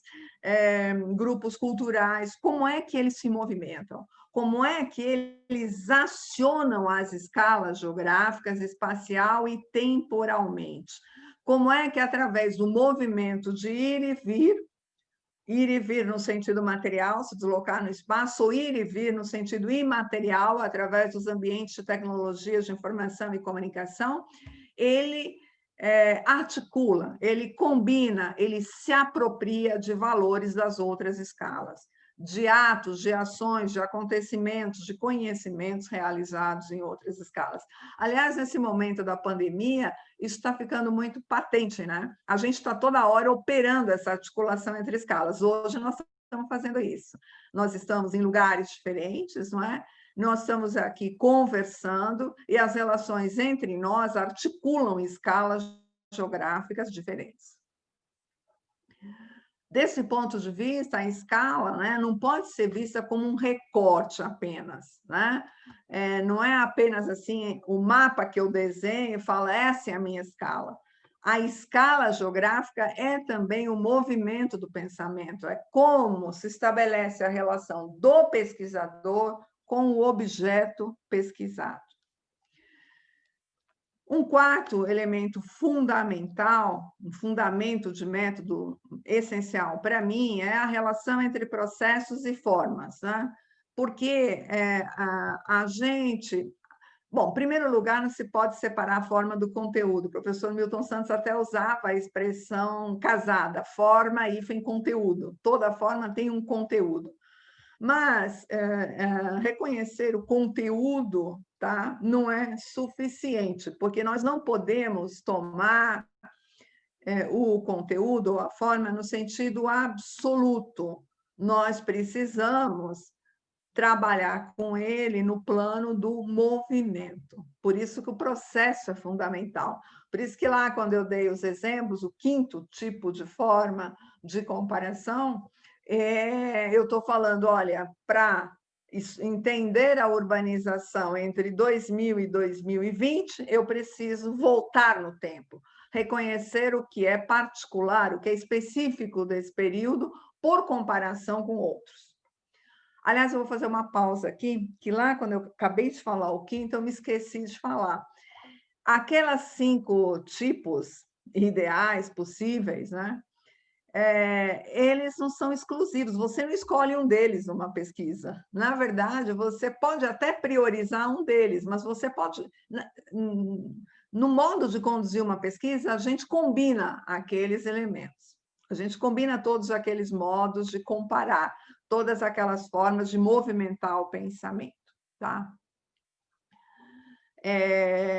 grupos culturais, como é que eles se movimentam? Como é que eles acionam as escalas geográficas, espacial e temporalmente? Como é que, através do movimento de ir e vir no sentido material, se deslocar no espaço, ou ir e vir no sentido imaterial, através dos ambientes de tecnologias de informação e comunicação, ele articula, ele combina, ele se apropria de valores das outras escalas, de atos, de ações, de acontecimentos, de conhecimentos realizados em outras escalas. Aliás, nesse momento da pandemia, isso está ficando muito patente, né? A gente está toda hora operando essa articulação entre escalas. Hoje nós estamos fazendo isso. Nós estamos em lugares diferentes, não é? Nós estamos aqui conversando e as relações entre nós articulam escalas geográficas diferentes. Desse ponto de vista, a escala, né, não pode ser vista como um recorte apenas, né? Não é apenas assim, o mapa que eu desenho e falo, essa é a minha escala. A escala geográfica é também o movimento do pensamento, é como se estabelece a relação do pesquisador com o objeto pesquisado. Um quarto elemento fundamental, um fundamento de método essencial para mim é a relação entre processos e formas, né? Porque a gente... Bom, em primeiro lugar, não se pode separar a forma do conteúdo. O professor Milton Santos até usava a expressão casada, forma, hífen, conteúdo. Toda forma tem um conteúdo. Mas reconhecer o conteúdo, tá, não é suficiente, porque nós não podemos tomar o conteúdo ou a forma no sentido absoluto. Nós precisamos trabalhar com ele no plano do movimento. Por isso que o processo é fundamental. Por isso que lá, quando eu dei os exemplos, o quinto tipo de forma de comparação, eu estou falando, olha, para entender a urbanização entre 2000 e 2020, eu preciso voltar no tempo, reconhecer o que é particular, o que é específico desse período, por comparação com outros. Aliás, eu vou fazer uma pausa aqui, que lá, quando eu acabei de falar o quinto, eu me esqueci de falar. Aquelas 5 tipos ideais, possíveis, né? Eles não são exclusivos, você não escolhe um deles numa pesquisa. Na verdade, você pode até priorizar um deles, mas você pode... No modo de conduzir uma pesquisa, a gente combina aqueles elementos. A gente combina todos aqueles modos de comparar, todas aquelas formas de movimentar o pensamento, tá?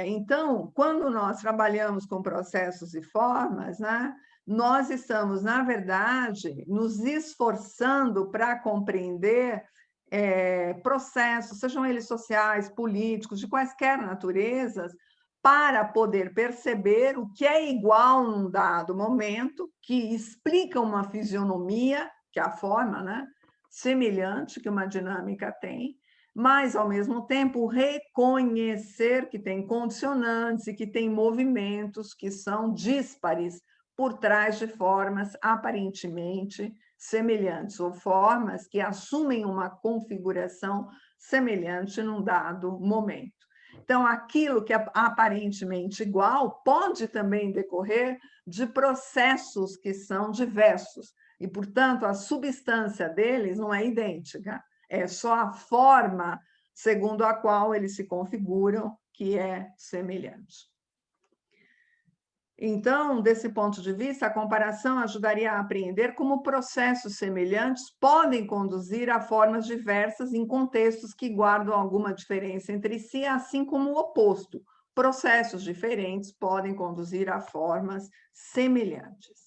Então, quando nós trabalhamos com processos e formas, né, nós estamos, na verdade, nos esforçando para compreender processos, sejam eles sociais, políticos, de quaisquer naturezas, para poder perceber o que é igual num dado momento, que explica uma fisionomia, que é a forma, né, semelhante que uma dinâmica tem, mas, ao mesmo tempo, reconhecer que tem condicionantes e que tem movimentos que são díspares por trás de formas aparentemente semelhantes, ou formas que assumem uma configuração semelhante num dado momento. Então, aquilo que é aparentemente igual pode também decorrer de processos que são diversos, e, portanto, a substância deles não é idêntica. É só a forma segundo a qual eles se configuram que é semelhante. Então, desse ponto de vista, a comparação ajudaria a apreender como processos semelhantes podem conduzir a formas diversas em contextos que guardam alguma diferença entre si, assim como o oposto. Processos diferentes podem conduzir a formas semelhantes.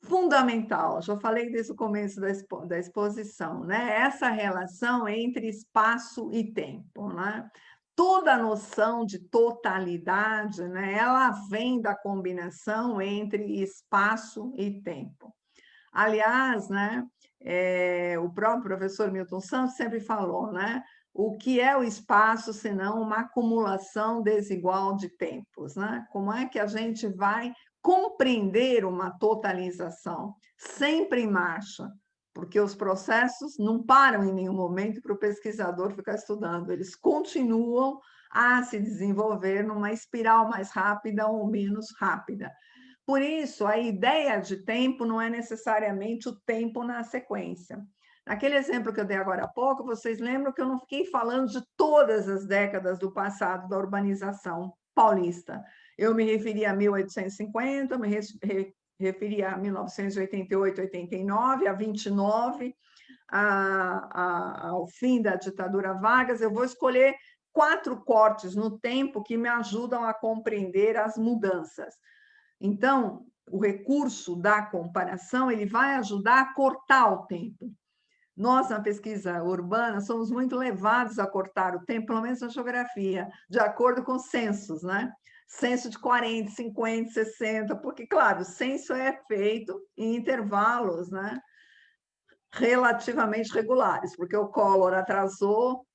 Fundamental, já falei desde o começo da exposição, né? Essa relação entre espaço e tempo, né? Toda a noção de totalidade, né? Ela vem da combinação entre espaço e tempo. Aliás, né? O próprio professor Milton Santos sempre falou, né? O que é o espaço, senão uma acumulação desigual de tempos, né? Como é que a gente vai compreender uma totalização sempre em marcha, porque os processos não param em nenhum momento para o pesquisador ficar estudando, eles continuam a se desenvolver numa espiral mais rápida ou menos rápida. Por isso, a ideia de tempo não é necessariamente o tempo na sequência. Naquele exemplo que eu dei agora há pouco, vocês lembram que eu não fiquei falando de todas as décadas do passado da urbanização paulista. Eu me referi a 1850, me referi a 1988, 89, a 29, ao fim da ditadura Vargas. Eu vou escolher 4 cortes no tempo que me ajudam a compreender as mudanças. Então, o recurso da comparação ele vai ajudar a cortar o tempo. Nós, na pesquisa urbana, somos muito levados a cortar o tempo, pelo menos na geografia, de acordo com censos, né? Censo de 40, 50, 60, porque, claro, o censo é feito em intervalos, né? relativamente regulares, porque o Collor atrasou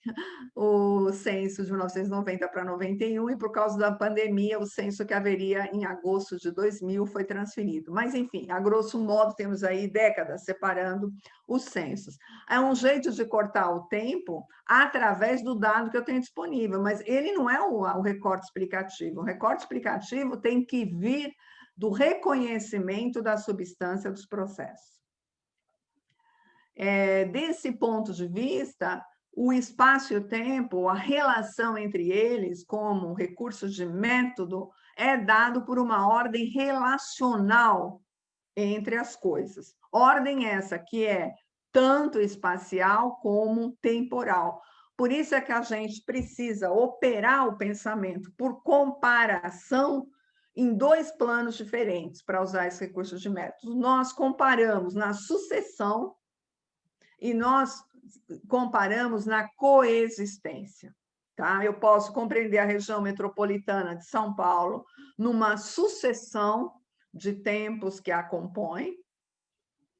o censo de 1990 para 91 e, por causa da pandemia, o censo que haveria em agosto de 2000 foi transferido. Mas, enfim, a grosso modo, temos aí décadas separando os censos. É um jeito de cortar o tempo através do dado que eu tenho disponível, mas ele não é o recorte explicativo. O recorte explicativo tem que vir do reconhecimento da substância dos processos. Desse ponto de vista, o espaço e o tempo, a relação entre eles, como recursos de método, é dado por uma ordem relacional entre as coisas. Ordem essa que é tanto espacial como temporal. Por isso é que a gente precisa operar o pensamento por comparação em dois planos diferentes para usar esses recursos de método. Nós comparamos na sucessão e nós comparamos na coexistência. Tá? Eu posso compreender a região metropolitana de São Paulo numa sucessão de tempos que a compõem,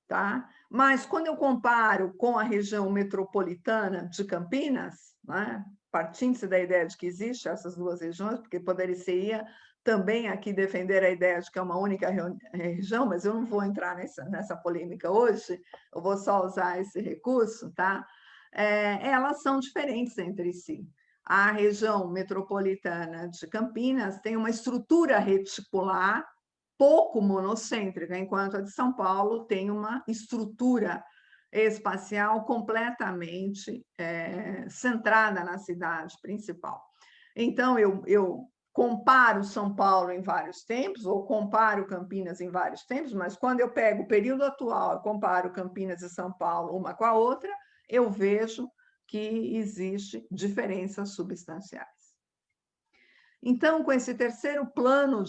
tá? Mas quando eu comparo com a região metropolitana de Campinas, né, partindo-se da ideia de que existem essas duas regiões, porque poderia também aqui defender a ideia de que é uma única região, mas eu não vou entrar nessa polêmica hoje, eu vou só usar esse recurso, tá? Elas são diferentes entre si. A região metropolitana de Campinas tem uma estrutura reticular pouco monocêntrica, enquanto a de São Paulo tem uma estrutura espacial completamente centrada na cidade principal. Então, eu comparo São Paulo em vários tempos, ou comparo Campinas em vários tempos, mas quando eu pego o período atual, comparo Campinas e São Paulo uma com a outra, eu vejo que existe diferenças substanciais. Então, com esse terceiro plano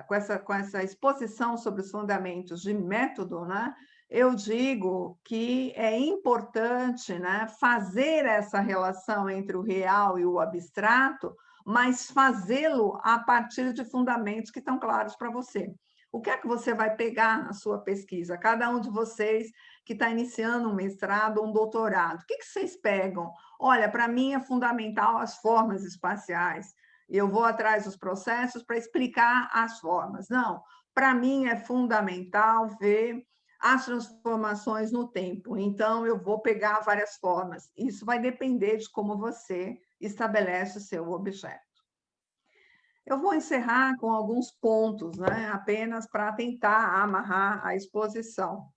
com essa exposição sobre os fundamentos de método, né, eu digo que é importante, né, fazer essa relação entre o real e o abstrato, mas fazê-lo a partir de fundamentos que estão claros para você. O que é que você vai pegar na sua pesquisa? Cada um de vocês que está iniciando um mestrado ou um doutorado, o que vocês pegam? Olha, para mim é fundamental as formas espaciais. Eu vou atrás dos processos para explicar as formas. Não, para mim é fundamental ver as transformações no tempo. Então, eu vou pegar várias formas. Isso vai depender de como você estabelece o seu objeto. Eu vou encerrar com alguns pontos, né, apenas para tentar amarrar a exposição.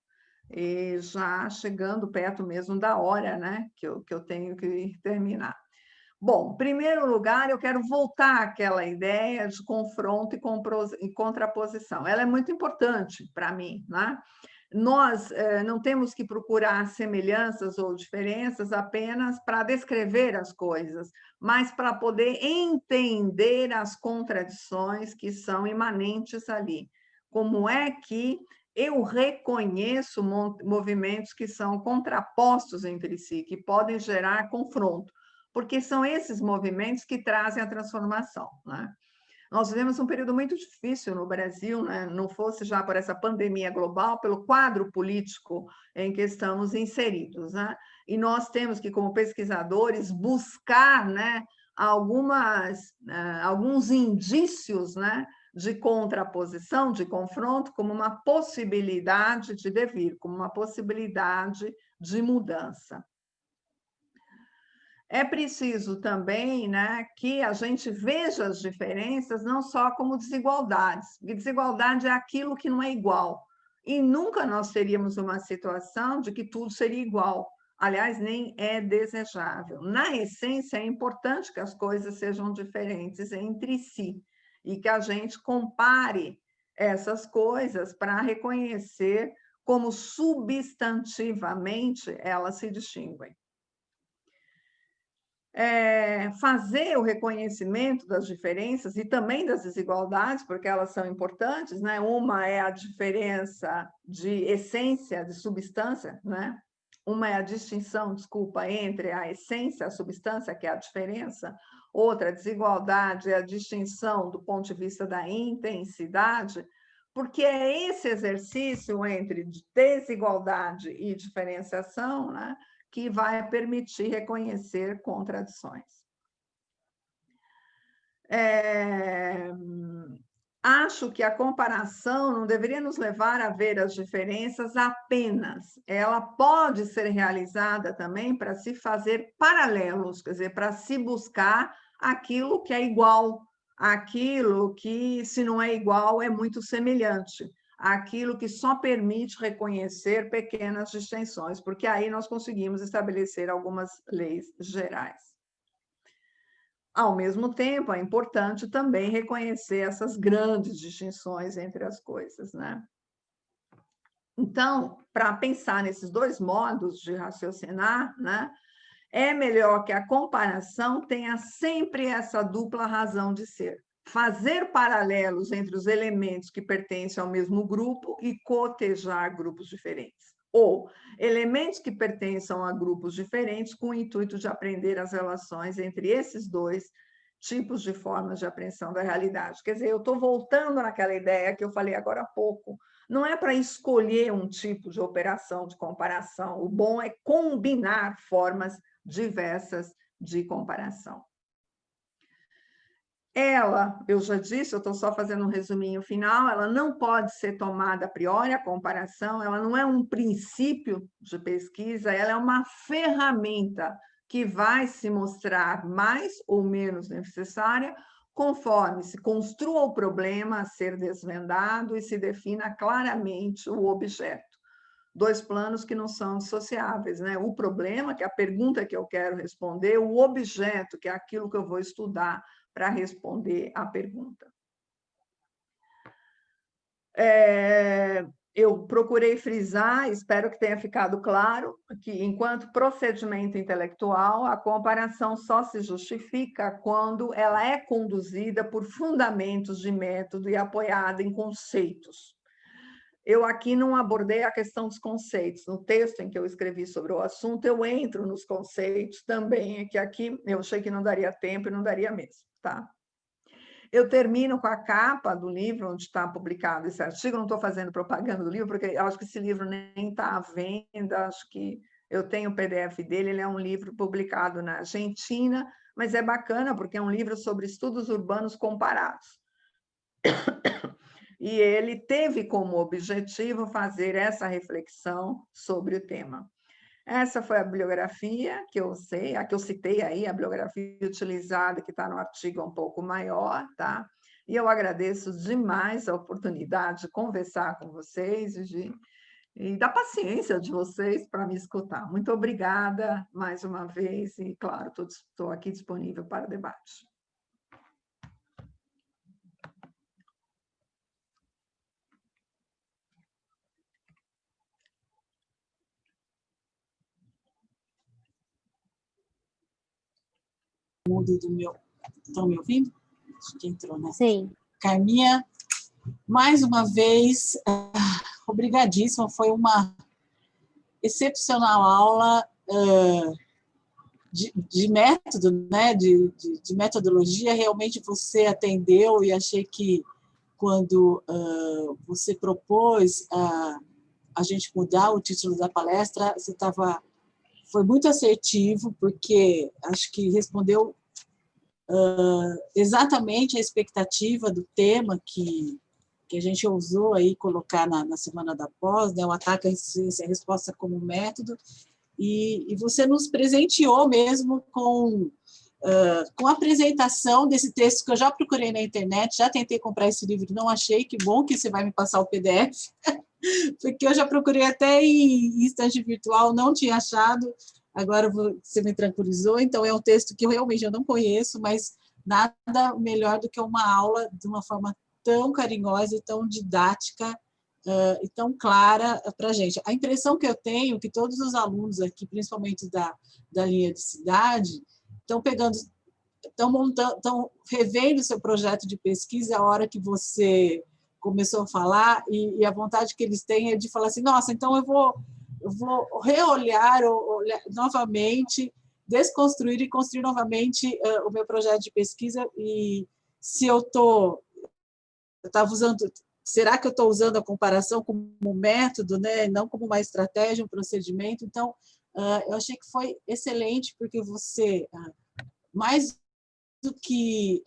E já chegando perto mesmo da hora, né, que eu tenho que terminar. Bom, em primeiro lugar, eu quero voltar àquela ideia de confronto e contraposição. Ela é muito importante para mim, né? Nós não temos que procurar semelhanças ou diferenças apenas para descrever as coisas, mas para poder entender as contradições que são imanentes ali. Como é que eu reconheço movimentos que são contrapostos entre si, que podem gerar confronto, porque são esses movimentos que trazem a transformação, né? Nós vivemos um período muito difícil no Brasil, né? Não fosse já por essa pandemia global, pelo quadro político em que estamos inseridos, né? E nós temos que, como pesquisadores, buscar, né, alguns indícios, né, de contraposição, de confronto, como uma possibilidade de devir, como uma possibilidade de mudança. É preciso também, né, que a gente veja as diferenças não só como desigualdades, porque desigualdade é aquilo que não é igual. E nunca nós teríamos uma situação de que tudo seria igual. Aliás, nem é desejável. Na essência, é importante que as coisas sejam diferentes entre si e que a gente compare essas coisas para reconhecer como substantivamente elas se distinguem. Fazer o reconhecimento das diferenças e também das desigualdades, porque elas são importantes, né? Uma é a diferença de essência, de substância, né? Uma é a distinção, desculpa, entre a essência e a substância, que é a diferença. Outra, a desigualdade, é a distinção do ponto de vista da intensidade. porque é esse exercício entre desigualdade e diferenciação, né, que vai permitir reconhecer contradições. Acho que a comparação não deveria nos levar a ver as diferenças apenas. Ela pode ser realizada também para se fazer paralelos, quer dizer, para se buscar aquilo que é igual, aquilo que, se não é igual, é muito semelhante, aquilo que só permite reconhecer pequenas distinções, porque aí nós conseguimos estabelecer algumas leis gerais. Ao mesmo tempo, é importante também reconhecer essas grandes distinções entre as coisas, né? Então, para pensar nesses dois modos de raciocinar, né, é melhor que a comparação tenha sempre essa dupla razão de ser. Fazer paralelos entre os elementos que pertencem ao mesmo grupo e cotejar grupos diferentes. Ou elementos que pertençam a grupos diferentes com o intuito de aprender as relações entre esses dois tipos de formas de apreensão da realidade. Quer dizer, eu estou voltando naquela ideia que eu falei agora há pouco. Não é para escolher um tipo de operação de comparação. O bom é combinar formas diversas de comparação. Ela, eu já disse, eu estou só fazendo um resuminho final, ela não pode ser tomada a priori, a comparação, ela não é um princípio de pesquisa, ela é uma ferramenta que vai se mostrar mais ou menos necessária conforme se construa o problema a ser desvendado e se defina claramente o objeto. Dois planos que não são dissociáveis, né? O problema, que é a pergunta que eu quero responder, o objeto, que é aquilo que eu vou estudar para responder à pergunta. Eu procurei frisar, espero que tenha ficado claro, que, enquanto procedimento intelectual, a comparação só se justifica quando ela é conduzida por fundamentos de método e apoiada em conceitos. Eu aqui não abordei a questão dos conceitos. No texto em que eu escrevi sobre o assunto, eu entro nos conceitos também, que aqui eu achei que não daria tempo e não daria mesmo, tá? Eu termino com a capa do livro onde está publicado esse artigo. Não estou fazendo propaganda do livro, porque eu acho que esse livro nem está à venda, acho que eu tenho o PDF dele, ele é um livro publicado na Argentina, mas é bacana porque é um livro sobre estudos urbanos comparados. E ele teve como objetivo fazer essa reflexão sobre o tema. Essa foi a bibliografia que eu sei, a que eu citei aí, a bibliografia utilizada, que está no artigo um pouco maior, tá? E eu agradeço demais a oportunidade de conversar com vocês e da paciência de vocês para me escutar. Muito obrigada mais uma vez e, claro, estou aqui disponível para debate. Estão me ouvindo? Acho que entrou, né? Sim. Carminha, mais uma vez, obrigadíssima, foi uma excepcional aula de método, né? de metodologia. Realmente você atendeu e achei que quando você propôs a gente mudar o título da palestra, foi muito assertivo, porque acho que respondeu exatamente a expectativa do tema que a gente ousou aí colocar na semana da pós, né, o ataque à ciência, a resposta como método, e você nos presenteou mesmo com a apresentação desse texto que eu já procurei na internet, já tentei comprar esse livro, não achei, que bom que você vai me passar o PDF, porque eu já procurei até em estante virtual, não tinha achado. Agora você me tranquilizou, então é um texto que eu realmente não conheço, mas nada melhor do que uma aula de uma forma tão carinhosa e tão didática e tão clara para a gente. A impressão que eu tenho é que todos os alunos aqui, principalmente da linha de cidade, estão revendo o seu projeto de pesquisa a hora que você começou a falar, e a vontade que eles têm é de falar assim, nossa, então eu vou reolhar novamente, desconstruir e construir novamente o meu projeto de pesquisa. E se eu estava usando será que eu estou usando a comparação como um método, né, não como uma estratégia, um procedimento? Então, eu achei que foi excelente, porque você, mais do que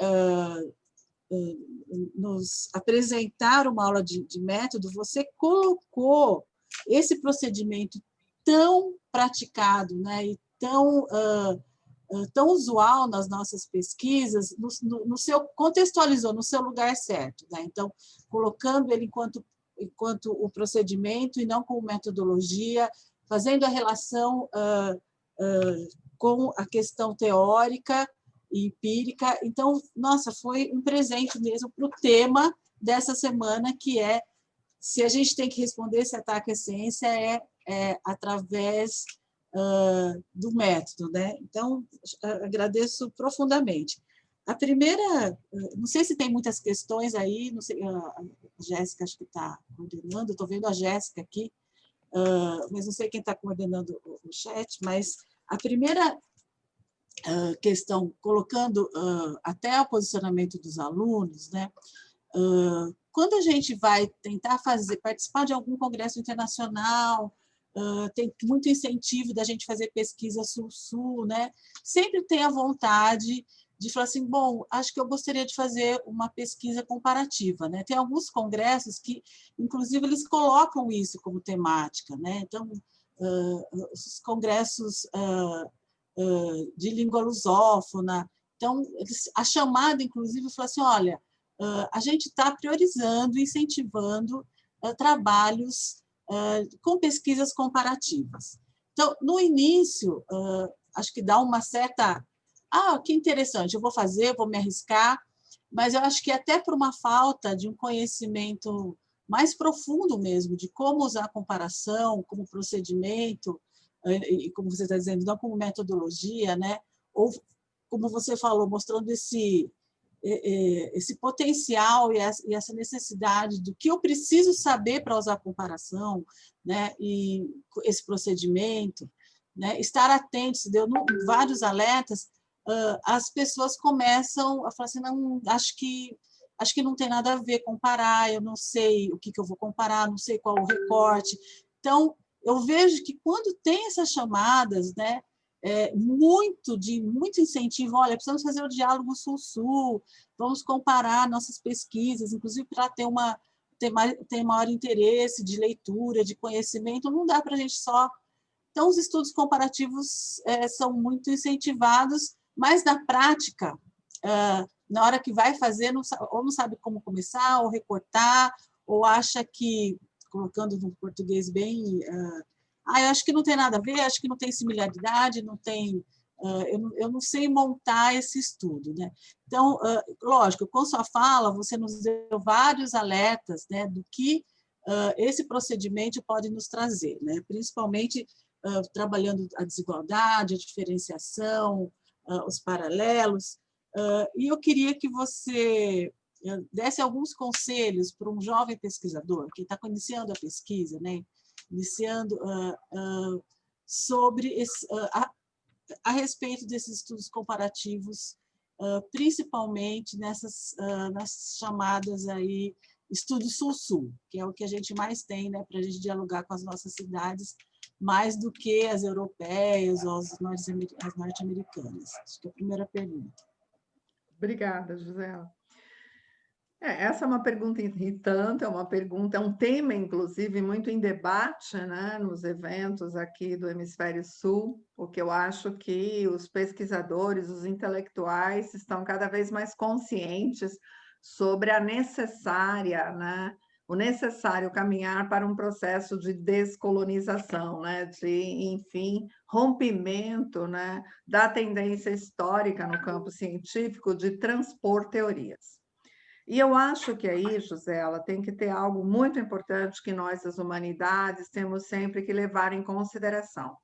nos apresentar uma aula de método, você colocou esse procedimento tão praticado, né, e tão usual nas nossas pesquisas, no seu, contextualizou no seu lugar certo, né? Então, colocando ele enquanto o procedimento e não como metodologia, fazendo a relação com a questão teórica e empírica. Então, nossa, foi um presente mesmo para o tema dessa semana, que é, se a gente tem que responder esse ataque à ciência, é através do método, né? Então, agradeço profundamente. A primeira, não sei se tem muitas questões aí, não sei, a Jéssica acho que está coordenando, estou vendo a Jéssica aqui, mas não sei quem está coordenando o chat, mas a primeira questão, colocando até o posicionamento dos alunos, né? Quando a gente vai tentar participar de algum congresso internacional, tem muito incentivo da gente fazer pesquisa sul-sul, né? Sempre tem a vontade de falar assim, bom, acho que eu gostaria de fazer uma pesquisa comparativa, né? Tem alguns congressos que, inclusive, eles colocam isso como temática, né? Então, os congressos de língua lusófona, então, a chamada, inclusive, fala assim, olha, a gente está priorizando, incentivando trabalhos com pesquisas comparativas. Então, no início, acho que dá uma certa... que interessante, eu vou fazer, vou me arriscar, mas eu acho que até por uma falta de um conhecimento mais profundo mesmo, de como usar a comparação, como procedimento, e como você está dizendo, não como metodologia, né? Ou, como você falou, mostrando esse potencial e essa necessidade do que eu preciso saber para usar a comparação, né? E esse procedimento, né? Estar atento, se deu vários alertas, as pessoas começam a falar assim, não, acho que não tem nada a ver comparar, eu não sei o que eu vou comparar, não sei qual o recorte. Então, eu vejo que quando tem essas chamadas, né, muito incentivo, olha, precisamos fazer o diálogo sul-sul, vamos comparar nossas pesquisas, inclusive para ter maior interesse de leitura, de conhecimento, não dá para a gente só... Então, os estudos comparativos são muito incentivados, mas na prática, na hora que vai fazer, ou não sabe como começar, ou recortar, ou acha que, colocando no português bem... eu acho que não tem nada a ver, acho que não tem similaridade, não tem... eu não sei montar esse estudo, né? Então, lógico, com sua fala, você nos deu vários alertas, né, do que esse procedimento pode nos trazer, né? Principalmente trabalhando a desigualdade, a diferenciação, os paralelos. E eu queria que você desse alguns conselhos para um jovem pesquisador que está iniciando a pesquisa, né? Iniciando sobre a respeito desses estudos comparativos, principalmente nas chamadas aí estudo sul-sul, que é o que a gente mais tem, né, para a gente dialogar com as nossas cidades, mais do que as europeias ou as norte-americanas. Acho que é a primeira pergunta. Obrigada, Gisela. Essa é uma pergunta irritante, é um tema, inclusive, muito em debate, né, nos eventos aqui do Hemisfério Sul, porque eu acho que os pesquisadores, os intelectuais, estão cada vez mais conscientes sobre a necessária, né, o necessário caminhar para um processo de descolonização, né, de, enfim, rompimento, né, da tendência histórica no campo científico de transpor teorias. E eu acho que aí, Gisela, tem que ter algo muito importante que nós, das humanidades, temos sempre que levar em consideração.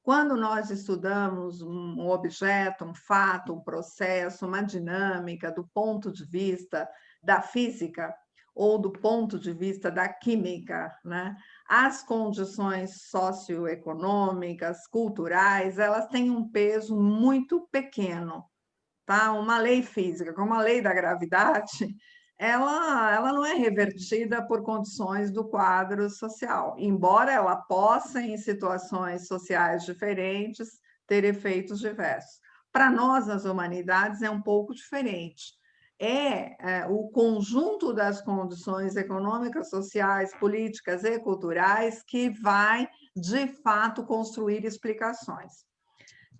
Quando nós estudamos um objeto, um fato, um processo, uma dinâmica do ponto de vista da física ou do ponto de vista da química, né? As condições socioeconômicas, culturais, elas têm um peso muito pequeno. Tá? Uma lei física, como a lei da gravidade, ela não é revertida por condições do quadro social, embora ela possa, em situações sociais diferentes, ter efeitos diversos. Para nós, nas humanidades, é um pouco diferente. É o conjunto das condições econômicas, sociais, políticas e culturais que vai, de fato, construir explicações.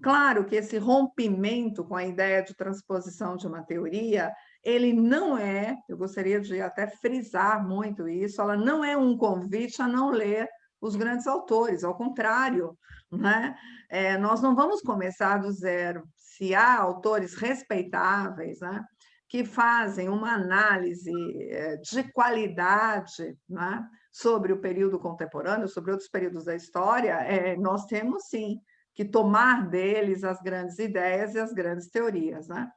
Claro que esse rompimento com a ideia de transposição de uma teoria, ele não é, eu gostaria de até frisar muito isso, ela não é um convite a não ler os grandes autores, ao contrário, né? Nós não vamos começar do zero. Se há autores respeitáveis, né, que fazem uma análise de qualidade, né, sobre o período contemporâneo, sobre outros períodos da história, nós temos sim que tomar deles as grandes ideias e as grandes teorias, né?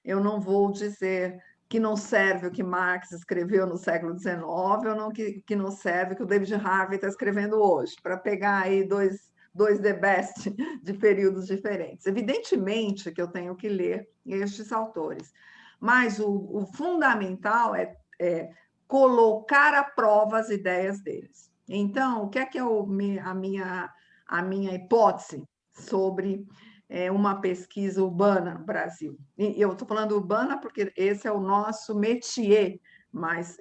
Eu não vou dizer que não serve o que Marx escreveu no século XIX, ou não que não serve o que o David Harvey está escrevendo hoje, para pegar aí dois the best de períodos diferentes. Evidentemente que eu tenho que ler estes autores, mas o fundamental é colocar à prova as ideias deles. Então, o que é a minha hipótese sobre uma pesquisa urbana no Brasil? E eu estou falando urbana porque esse é o nosso métier, mas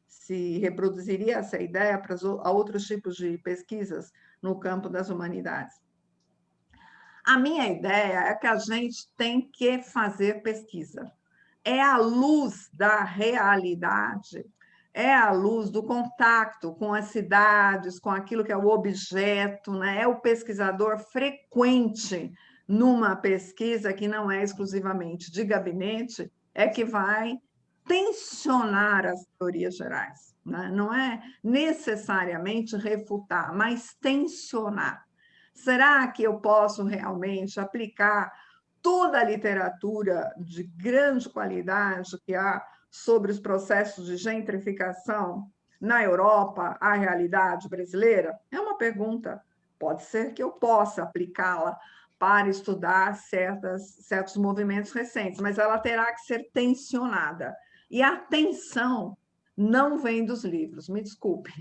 se reproduziria essa ideia para outros tipos de pesquisas no campo das humanidades. A minha ideia é que a gente tem que fazer pesquisa. É à luz da realidade, é à luz do contato com as cidades, com aquilo que é o objeto, né? É o pesquisador frequente numa pesquisa que não é exclusivamente de gabinete, é que vai tensionar as teorias gerais, né? Não é necessariamente refutar, mas tensionar. Será que eu posso realmente aplicar toda a literatura de grande qualidade que há sobre os processos de gentrificação na Europa à realidade brasileira? É uma pergunta. Pode ser que eu possa aplicá-la para estudar certos movimentos recentes, mas ela terá que ser tensionada. E a tensão não vem dos livros, me desculpe.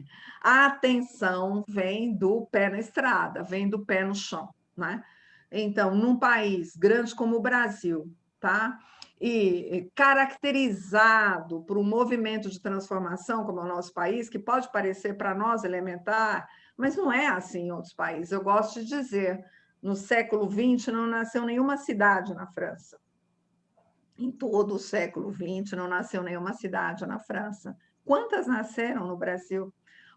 A atenção vem do pé na estrada, vem do pé no chão, né? Então, num país grande como o Brasil, tá? E caracterizado por um movimento de transformação como é o nosso país, que pode parecer para nós elementar, mas não é assim em outros países. Eu gosto de dizer, no século XX não nasceu nenhuma cidade na França. Em todo o século XX não nasceu nenhuma cidade na França. Quantas nasceram no Brasil?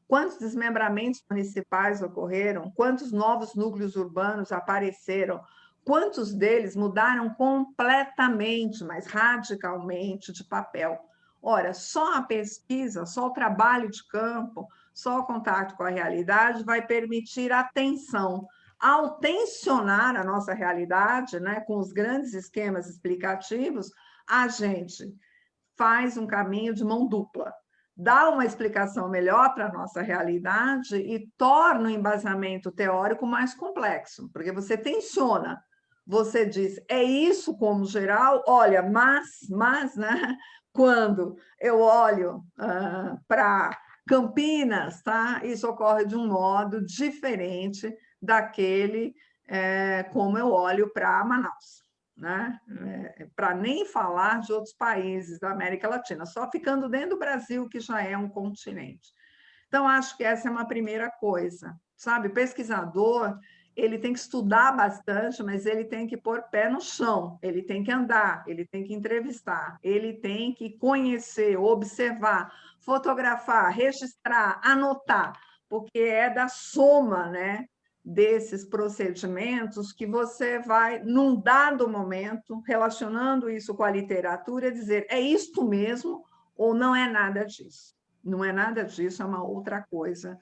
Quantos desmembramentos municipais ocorreram? Quantos novos núcleos urbanos apareceram? Quantos deles mudaram completamente, mas radicalmente, de papel? Ora, só a pesquisa, só o trabalho de campo, só o contato com a realidade vai permitir a atenção. Ao tensionar a nossa realidade, né, com os grandes esquemas explicativos, a gente faz um caminho de mão dupla. Dá uma explicação melhor para a nossa realidade e torna o embasamento teórico mais complexo, porque você tensiona, você diz, é isso como geral, olha, mas né, quando eu olho para Campinas, tá, isso ocorre de um modo diferente daquele como eu olho para Manaus. Né? Para nem falar de outros países da América Latina, só ficando dentro do Brasil, que já é um continente. Então, acho que essa é uma primeira coisa, sabe? O pesquisador, ele tem que estudar bastante, mas ele tem que pôr pé no chão, ele tem que andar, ele tem que entrevistar, ele tem que conhecer, observar, fotografar, registrar, anotar, porque é da soma, né, desses procedimentos que você vai, num dado momento, relacionando isso com a literatura, dizer, é isto mesmo ou não é nada disso? Não é nada disso, é uma outra coisa,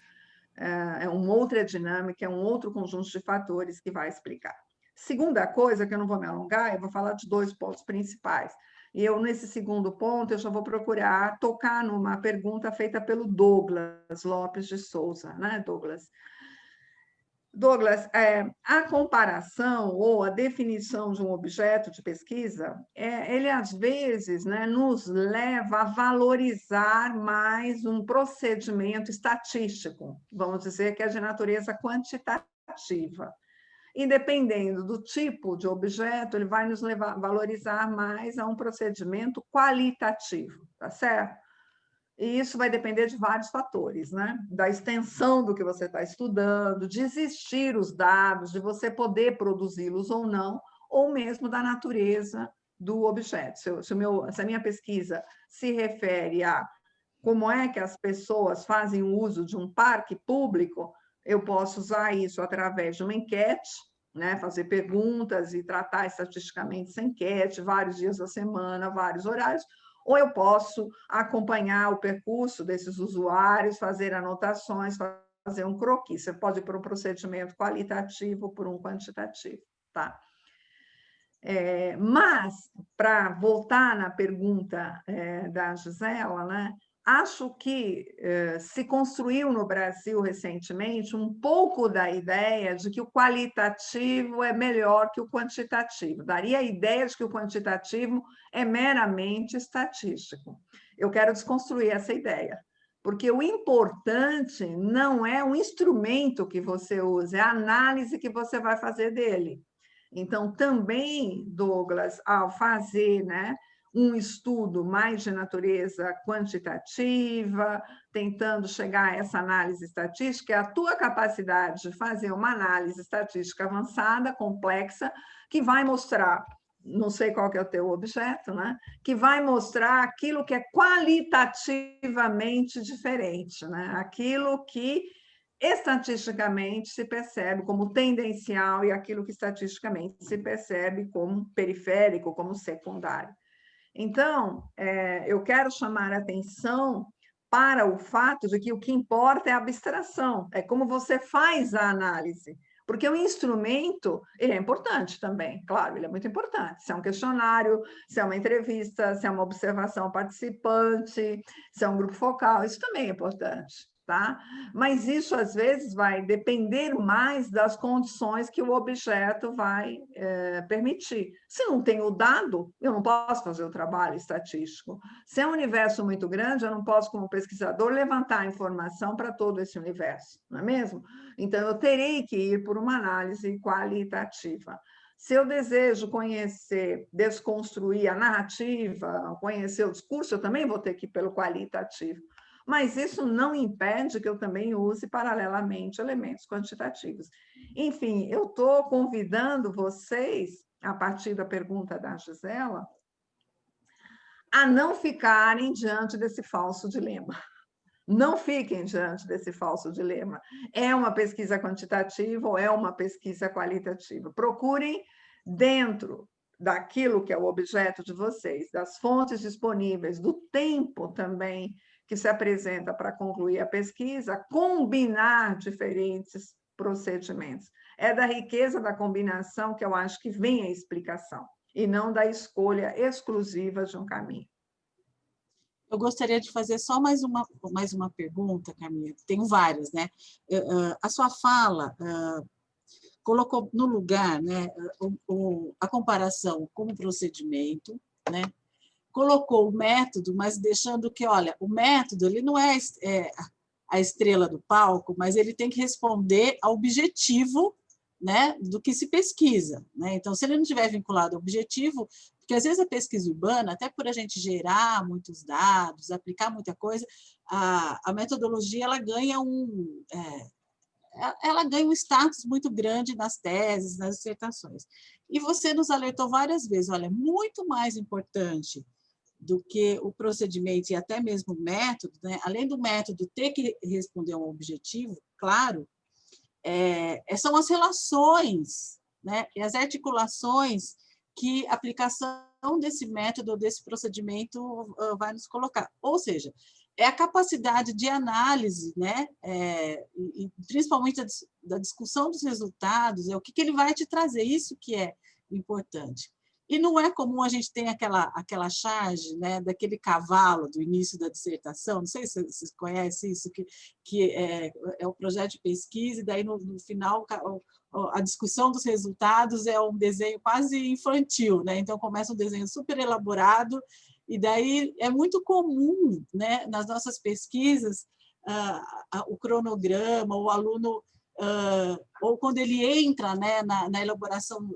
é uma outra dinâmica, é um outro conjunto de fatores que vai explicar. Segunda coisa, que eu não vou me alongar, eu vou falar de 2 pontos principais. E eu, nesse segundo ponto, eu já vou procurar tocar numa pergunta feita pelo Douglas Lopes de Souza, né, Douglas? Douglas, a comparação ou a definição de um objeto de pesquisa, ele às vezes, né, nos leva a valorizar mais um procedimento estatístico, vamos dizer que é de natureza quantitativa. E dependendo do tipo de objeto, ele vai nos levar a valorizar mais a um procedimento qualitativo, tá certo? E isso vai depender de vários fatores, né? Da extensão do que você está estudando, de existir os dados, de você poder produzi-los ou não, ou mesmo da natureza do objeto. Se a minha pesquisa se refere a como é que as pessoas fazem o uso de um parque público, eu posso usar isso através de uma enquete, né? Fazer perguntas e tratar estatisticamente essa enquete, vários dias da semana, vários horários, ou eu posso acompanhar o percurso desses usuários, fazer anotações, fazer um croquis. Você pode ir por um procedimento qualitativo, por um quantitativo, tá? Mas, para voltar na pergunta da Gisela, né? Acho que se construiu no Brasil recentemente um pouco da ideia de que o qualitativo é melhor que o quantitativo. Daria a ideia de que o quantitativo é meramente estatístico. Eu quero desconstruir essa ideia, porque o importante não é o instrumento que você usa, é a análise que você vai fazer dele. Então, também, Douglas, ao fazer, né, um estudo mais de natureza quantitativa, tentando chegar a essa análise estatística, é a tua capacidade de fazer uma análise estatística avançada, complexa, que vai mostrar, não sei qual que é o teu objeto, né? Que vai mostrar aquilo que é qualitativamente diferente, né? Aquilo que estatisticamente se percebe como tendencial e aquilo que estatisticamente se percebe como periférico, como secundário. Então, eu quero chamar a atenção para o fato de que o que importa é a abstração, é como você faz a análise, porque o instrumento, ele é importante também, claro, ele é muito importante. Se é um questionário, se é uma entrevista, se é uma observação participante, se é um grupo focal, isso também é importante. Tá? Mas isso, às vezes, vai depender mais das condições que o objeto vai permitir. Se não tem o dado, eu não posso fazer o trabalho estatístico. Se é um universo muito grande, eu não posso, como pesquisador, levantar informação para todo esse universo, não é mesmo? Então, eu terei que ir por uma análise qualitativa. Se eu desejo conhecer, desconstruir a narrativa, conhecer o discurso, eu também vou ter que ir pelo qualitativo. Mas isso não impede que eu também use paralelamente elementos quantitativos. Enfim, eu estou convidando vocês, a partir da pergunta da Gisela, a não ficarem diante desse falso dilema. Não fiquem diante desse falso dilema. É uma pesquisa quantitativa ou é uma pesquisa qualitativa? Procurem dentro daquilo que é o objeto de vocês, das fontes disponíveis, do tempo também que se apresenta para concluir a pesquisa, combinar diferentes procedimentos. É da riqueza da combinação que eu acho que vem a explicação, e não da escolha exclusiva de um caminho. Eu gostaria de fazer só mais uma pergunta, Camila. Tenho várias, né? A sua fala colocou no lugar, né, a comparação com o procedimento, né? Colocou o método, mas deixando que, olha, o método ele não é a estrela do palco, mas ele tem que responder ao objetivo, né, do que se pesquisa, né? Então, se ele não estiver vinculado ao objetivo, porque às vezes a pesquisa urbana, até por a gente gerar muitos dados, aplicar muita coisa, a metodologia ela ganha um status muito grande nas teses, nas dissertações. E você nos alertou várias vezes, olha, muito mais importante do que o procedimento e até mesmo o método, né? Além do método ter que responder a um objetivo, claro, são as relações, né? E as articulações que a aplicação desse método, desse procedimento vai nos colocar. Ou seja, é a capacidade de análise, né? E principalmente da discussão dos resultados, é o que ele vai te trazer, isso que é importante. E não é comum a gente ter aquela charge, né, daquele cavalo do início da dissertação, não sei se vocês conhecem isso, que é o projeto de pesquisa, e daí no final a discussão dos resultados é um desenho quase infantil, né? Então começa um desenho super elaborado, e daí é muito comum, né, nas nossas pesquisas, o cronograma, o aluno, ou quando ele entra, né, na elaboração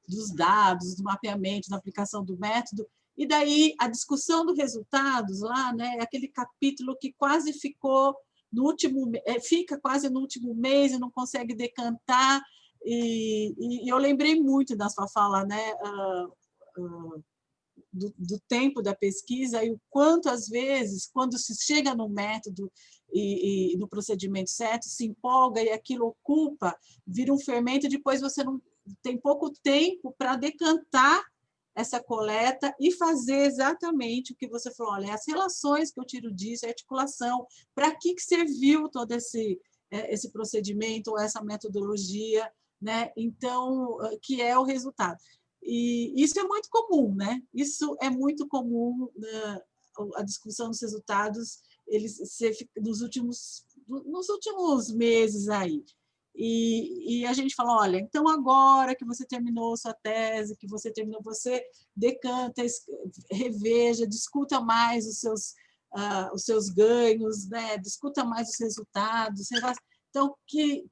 dos dados, do mapeamento, da aplicação do método, e daí a discussão dos resultados lá, né, é aquele capítulo que quase ficou fica quase no último mês e não consegue decantar, e eu lembrei muito da sua fala, né, do tempo da pesquisa e o quanto, às vezes, quando se chega no método e no procedimento certo, se empolga e aquilo ocupa, vira um fermento, e depois você não tem pouco tempo para decantar essa coleta e fazer exatamente o que você falou, olha, as relações que eu tiro disso, a articulação, para que serviu todo esse procedimento, ou essa metodologia, né? Então, que é o resultado. E isso é muito comum, né? Isso é muito comum, a discussão dos resultados, nos últimos meses aí. E a gente fala, olha, então agora que você terminou sua tese, que você terminou, você decanta, reveja, discuta mais os seus ganhos, né? Discuta mais os resultados. Então, que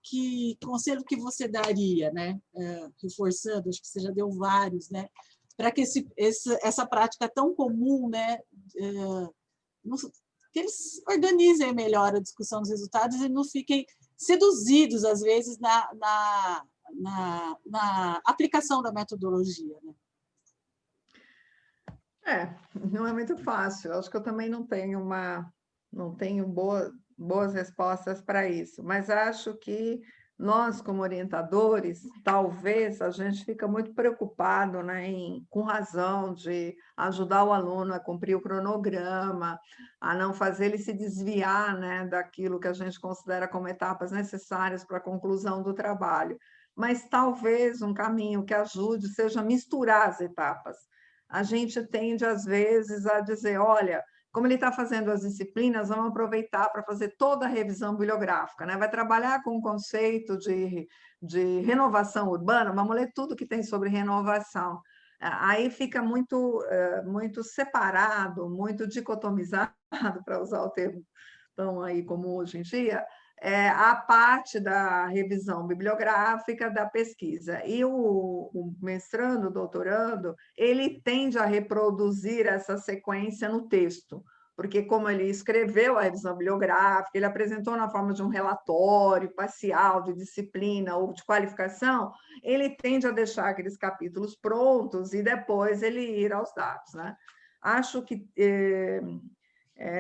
conselho que você daria, né? Reforçando, acho que você já deu vários, né? Para que essa prática tão comum, né? Que eles organizem melhor a discussão dos resultados e não fiquem seduzidos, às vezes, na aplicação da metodologia. Né? Não é muito fácil. Eu acho que eu também não tenho boas respostas para isso, mas acho que nós, como orientadores, talvez a gente fica muito preocupado, né, com razão, de ajudar o aluno a cumprir o cronograma, a não fazer ele se desviar, né, daquilo que a gente considera como etapas necessárias para a conclusão do trabalho. Mas talvez um caminho que ajude seja misturar as etapas. A gente tende, às vezes, a dizer, olha, como ele está fazendo as disciplinas, vamos aproveitar para fazer toda a revisão bibliográfica, né? Vai trabalhar com o conceito de renovação urbana, vamos ler tudo que tem sobre renovação. Aí fica muito separado, muito dicotomizado, para usar o termo tão aí como hoje em dia, a parte da revisão bibliográfica da pesquisa. E o mestrando, o doutorando, ele tende a reproduzir essa sequência no texto, porque como ele escreveu a revisão bibliográfica, ele apresentou na forma de um relatório parcial de disciplina ou de qualificação, ele tende a deixar aqueles capítulos prontos e depois ele ir aos dados, né? Acho que,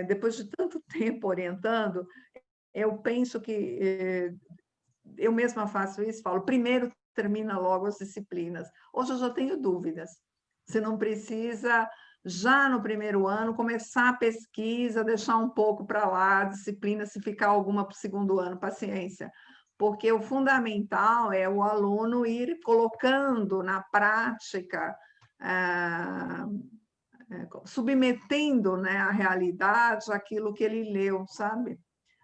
depois de tanto tempo orientando, eu penso que eu mesma faço isso, falo, primeiro termina logo as disciplinas. Hoje eu já tenho dúvidas. Você não precisa, já no primeiro ano, começar a pesquisa, deixar um pouco para lá a disciplina, se ficar alguma para o segundo ano, paciência. Porque o fundamental é o aluno ir colocando na prática, submetendo, né, à realidade aquilo que ele leu, sabe?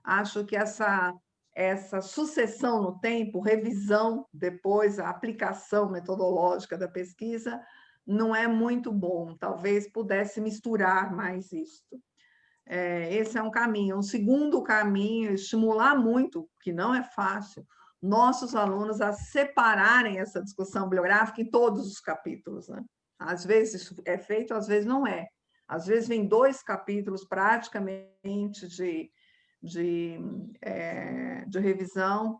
Acho que essa sucessão no tempo, revisão depois, a aplicação metodológica da pesquisa, não é muito bom. Talvez pudesse misturar mais isso. Esse é um caminho. Um segundo caminho, estimular muito, que não é fácil, nossos alunos a separarem essa discussão bibliográfica em todos os capítulos, né? Às vezes isso é feito, às vezes não é. Às vezes vem 2 capítulos praticamente de revisão.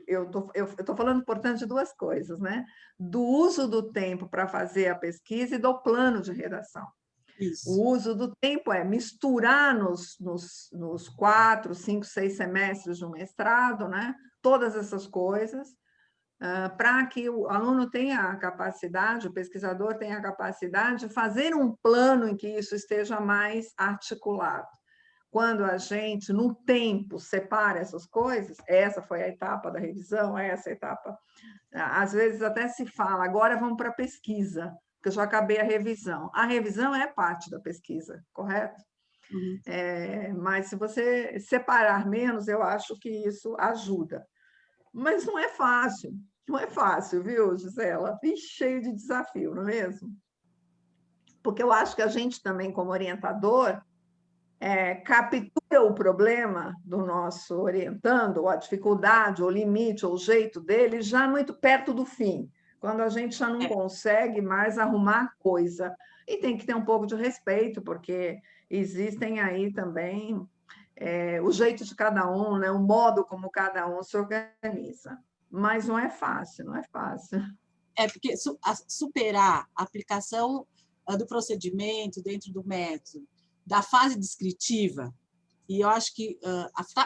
Eu estou falando, portanto, de 2 coisas, né? Do uso do tempo para fazer a pesquisa e do plano de redação. Isso. O uso do tempo é misturar nos 4, 5, 6 semestres de um mestrado, né? Todas essas coisas, para que o aluno tenha a capacidade, o pesquisador tenha a capacidade de fazer um plano em que isso esteja mais articulado. quando a gente, no tempo, separa essas coisas, essa foi a etapa da revisão, essa etapa... Às vezes até se fala, agora vamos para a pesquisa, porque eu já acabei a revisão. A revisão é parte da pesquisa, correto? Uhum. Mas se você separar menos, eu acho que isso ajuda. Mas não é fácil, viu, Gisela? E cheio de desafio, não é mesmo? Porque eu acho que a gente também, como orientador, captura o problema do nosso orientando, ou a dificuldade, ou o limite, ou o jeito dele, já muito perto do fim, quando a gente já não consegue mais arrumar coisa. E tem que ter um pouco de respeito, porque existem aí também o jeito de cada um, né? O modo como cada um se organiza. Mas não é fácil, não é fácil. Porque superar a aplicação do procedimento dentro do método, da fase descritiva, e eu acho que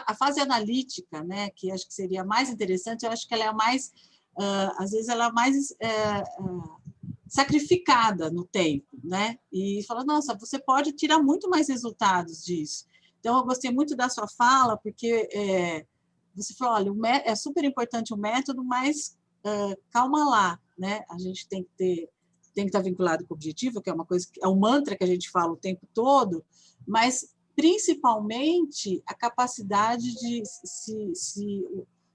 a fase analítica, né, que acho que seria mais interessante, eu acho que ela é a mais, às vezes, ela é a mais sacrificada no tempo, né? E fala, nossa, você pode tirar muito mais resultados disso. Então, eu gostei muito da sua fala, porque você falou, olha, é super importante o método, mas calma lá, né? A gente tem que estar vinculado com o objetivo, que é uma coisa, é um mantra que a gente fala o tempo todo, mas principalmente a capacidade de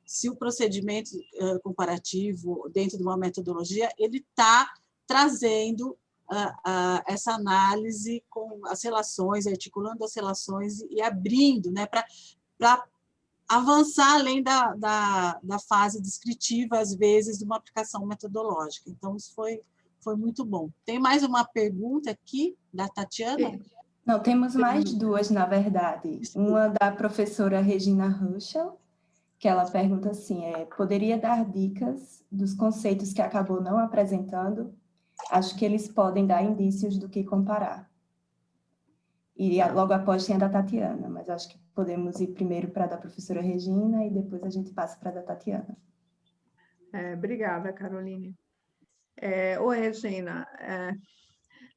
se o procedimento comparativo dentro de uma metodologia ele está trazendo essa análise com as relações, articulando as relações e abrindo, né, para avançar além da fase descritiva, às vezes, de uma aplicação metodológica. Então, isso foi muito bom. Tem mais uma pergunta aqui, da Tatiana? Não, temos mais duas, na verdade. Uma da professora Regina Ruschel, que ela pergunta assim, poderia dar dicas dos conceitos que acabou não apresentando? Acho que eles podem dar indícios do que comparar. E logo após tem a da Tatiana, mas acho que podemos ir primeiro para a da professora Regina e depois a gente passa para a da Tatiana. Obrigada, Caroline. Oi, Regina.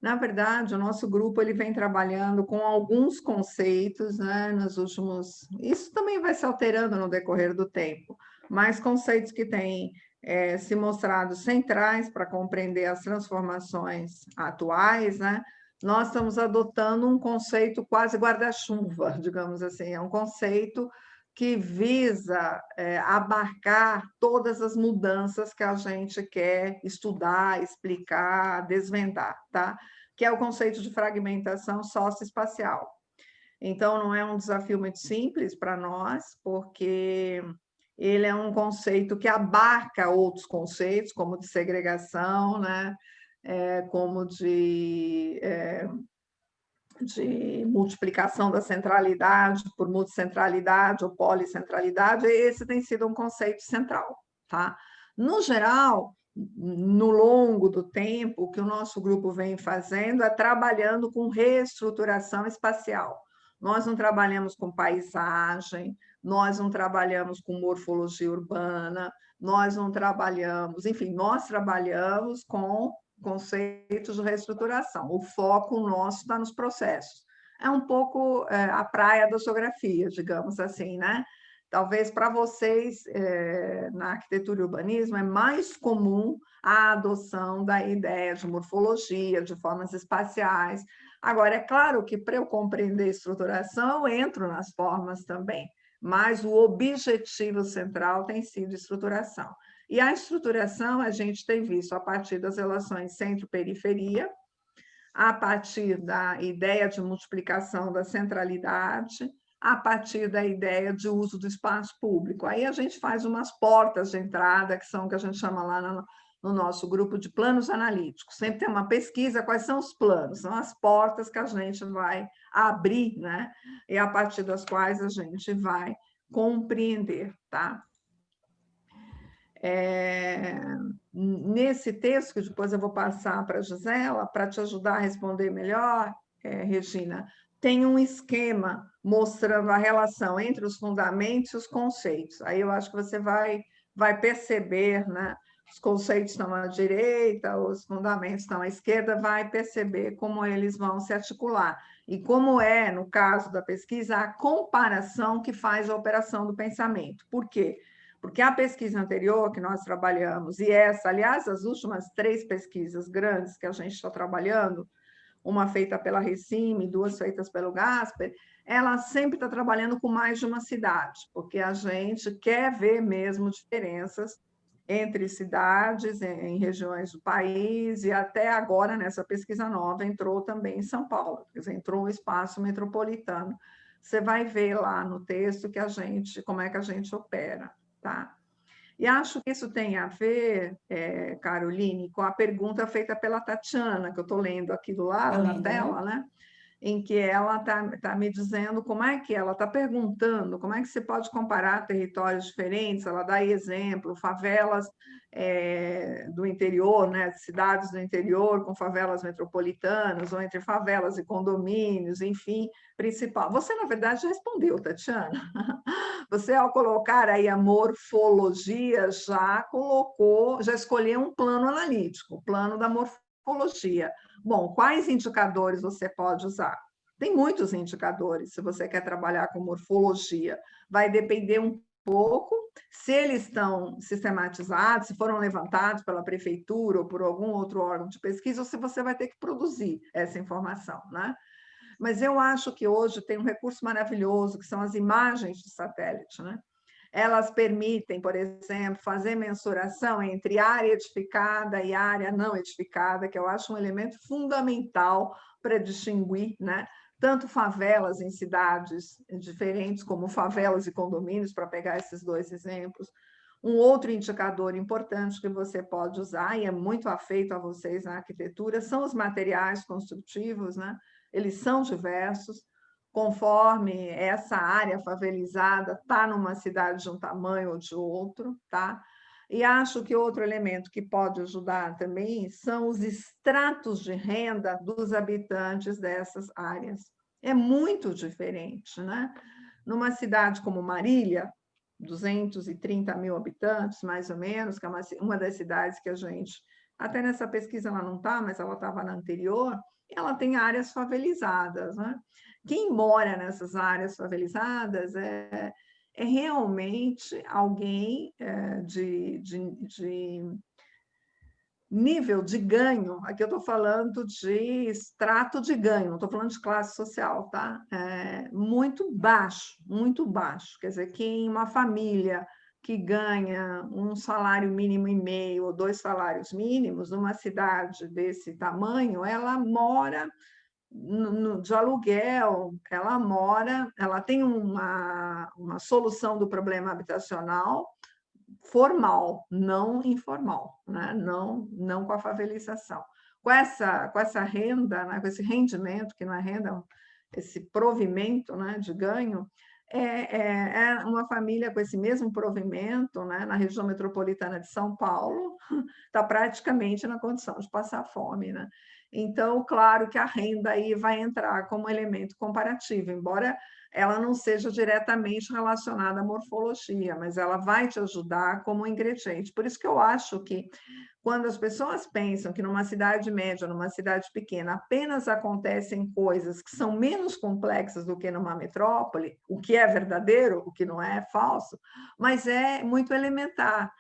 Na verdade, o nosso grupo ele vem trabalhando com alguns conceitos, né, nos últimos... Isso também vai se alterando no decorrer do tempo, mas conceitos que têm se mostrado centrais para compreender as transformações atuais, né? Nós estamos adotando um conceito quase guarda-chuva, digamos assim, é um conceito que visa abarcar todas as mudanças que a gente quer estudar, explicar, desvendar, tá? Que é o conceito de fragmentação socioespacial. Então, não é um desafio muito simples para nós, porque ele é um conceito que abarca outros conceitos, como de segregação, né? Como de multiplicação da centralidade por multicentralidade ou policentralidade, esse tem sido um conceito central, tá? No geral, no longo do tempo, o que o nosso grupo vem fazendo é trabalhando com reestruturação espacial. Nós não trabalhamos com paisagem, nós não trabalhamos com morfologia urbana, nós não trabalhamos, enfim, nós trabalhamos com conceitos de reestruturação. O foco nosso está nos processos. É um pouco a praia da geografia, digamos assim, né? Talvez para vocês, na arquitetura e urbanismo, é mais comum a adoção da ideia de morfologia, de formas espaciais. Agora, é claro que para eu compreender estruturação, eu entro nas formas também, mas o objetivo central tem sido estruturação. E a estruturação a gente tem visto a partir das relações centro-periferia, a partir da ideia de multiplicação da centralidade, a partir da ideia de uso do espaço público. Aí a gente faz umas portas de entrada, que são o que a gente chama lá no nosso grupo de planos analíticos. Sempre tem uma pesquisa, quais são os planos? São as portas que a gente vai abrir, né? E a partir das quais a gente vai compreender, tá? Nesse texto, que depois eu vou passar para a Gisela, para te ajudar a responder melhor, Regina, tem um esquema mostrando a relação entre os fundamentos e os conceitos. Aí eu acho que você vai perceber, né? Os conceitos estão à direita, os fundamentos estão à esquerda, vai perceber como eles vão se articular. E como é, no caso da pesquisa, a comparação que faz a operação do pensamento. Por quê? Porque a pesquisa anterior que nós trabalhamos, e essa, aliás, as últimas 3 pesquisas grandes que a gente está trabalhando, uma feita pela Recime, 2 feitas pelo Gasper, ela sempre está trabalhando com mais de uma cidade, porque a gente quer ver mesmo diferenças entre cidades, em regiões do país, e até agora, nessa pesquisa nova, entrou também em São Paulo, quer dizer, entrou um espaço metropolitano. Você vai ver lá no texto que como é que a gente opera, tá? E acho que isso tem a ver, Caroline, com a pergunta feita pela Tatiana, que eu estou lendo aqui do lado na tela, né? Em que ela tá me dizendo como é que ela está perguntando, como é que você pode comparar territórios diferentes, ela dá exemplo, favelas do interior, né, cidades do interior com favelas metropolitanas, ou entre favelas e condomínios, enfim, principal. Você, na verdade, já respondeu, Tatiana. Você, ao colocar aí a morfologia, já escolheu um plano analítico, o plano da morfologia. Bom, quais indicadores você pode usar? Tem muitos indicadores, se você quer trabalhar com morfologia. Vai depender um pouco se eles estão sistematizados, se foram levantados pela prefeitura ou por algum outro órgão de pesquisa, ou se você vai ter que produzir essa informação, né? Mas eu acho que hoje tem um recurso maravilhoso, que são as imagens de satélite, né? Elas permitem, por exemplo, fazer mensuração entre área edificada e área não edificada, que eu acho um elemento fundamental para distinguir, né? Tanto favelas em cidades diferentes, como favelas e condomínios, para pegar esses 2 exemplos. Um outro indicador importante que você pode usar, e é muito afeito a vocês na arquitetura, são os materiais construtivos, né? Eles são diversos, conforme essa área favelizada está numa cidade de um tamanho ou de outro, tá? E acho que outro elemento que pode ajudar também são os estratos de renda dos habitantes dessas áreas. É muito diferente, né? Numa cidade como Marília, 230 mil habitantes, mais ou menos, que é uma das cidades que a gente, até nessa pesquisa ela não está, mas ela estava na anterior, ela tem áreas favelizadas, né? Quem mora nessas áreas favelizadas é realmente alguém de nível de ganho. Aqui eu estou falando de extrato de ganho, não estou falando de classe social, tá? Muito baixo, muito baixo. Quer dizer, que em uma família que ganha um salário mínimo e meio ou 2 salários mínimos, numa cidade desse tamanho, ela mora de aluguel, ela tem uma solução do problema habitacional formal, não informal, né? Não com a favelização. Com essa renda, né? Com esse rendimento, que não é renda, esse provimento, né? De ganho, é uma família com esse mesmo provimento, né? Na região metropolitana de São Paulo, está praticamente na condição de passar fome, né? Então, claro que a renda aí vai entrar como elemento comparativo, embora ela não seja diretamente relacionada à morfologia, mas ela vai te ajudar como ingrediente. Por isso que eu acho que quando as pessoas pensam que numa cidade média, numa cidade pequena, apenas acontecem coisas que são menos complexas do que numa metrópole, o que é verdadeiro, o que não é falso, mas é muito elementar.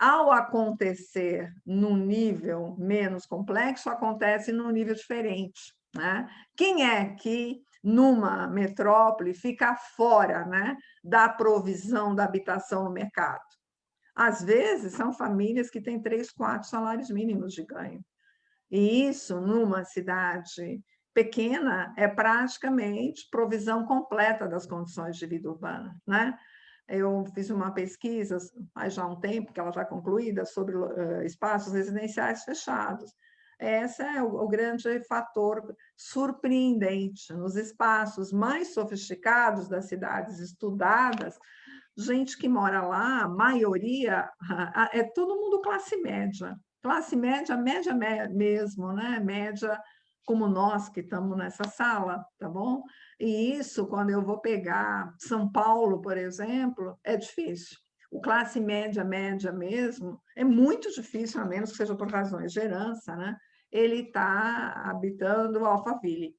Ao acontecer num nível menos complexo, acontece num nível diferente, né? Quem é que numa metrópole fica fora, né, da provisão da habitação no mercado? Às vezes são famílias que têm 3, 4 salários mínimos de ganho. E isso, numa cidade pequena, é praticamente provisão completa das condições de vida urbana, né? Eu fiz uma pesquisa há já um tempo, que ela está concluída, sobre espaços residenciais fechados. Esse é o grande fator surpreendente. Nos espaços mais sofisticados das cidades estudadas, gente que mora lá, a maioria, é todo mundo classe média. Classe média, média mesmo, né? Média como nós que estamos nessa sala, tá bom? E isso, quando eu vou pegar São Paulo, por exemplo, é difícil. O classe média, média mesmo, é muito difícil, a menos que seja por razões de herança, né? Ele está habitando Alphaville.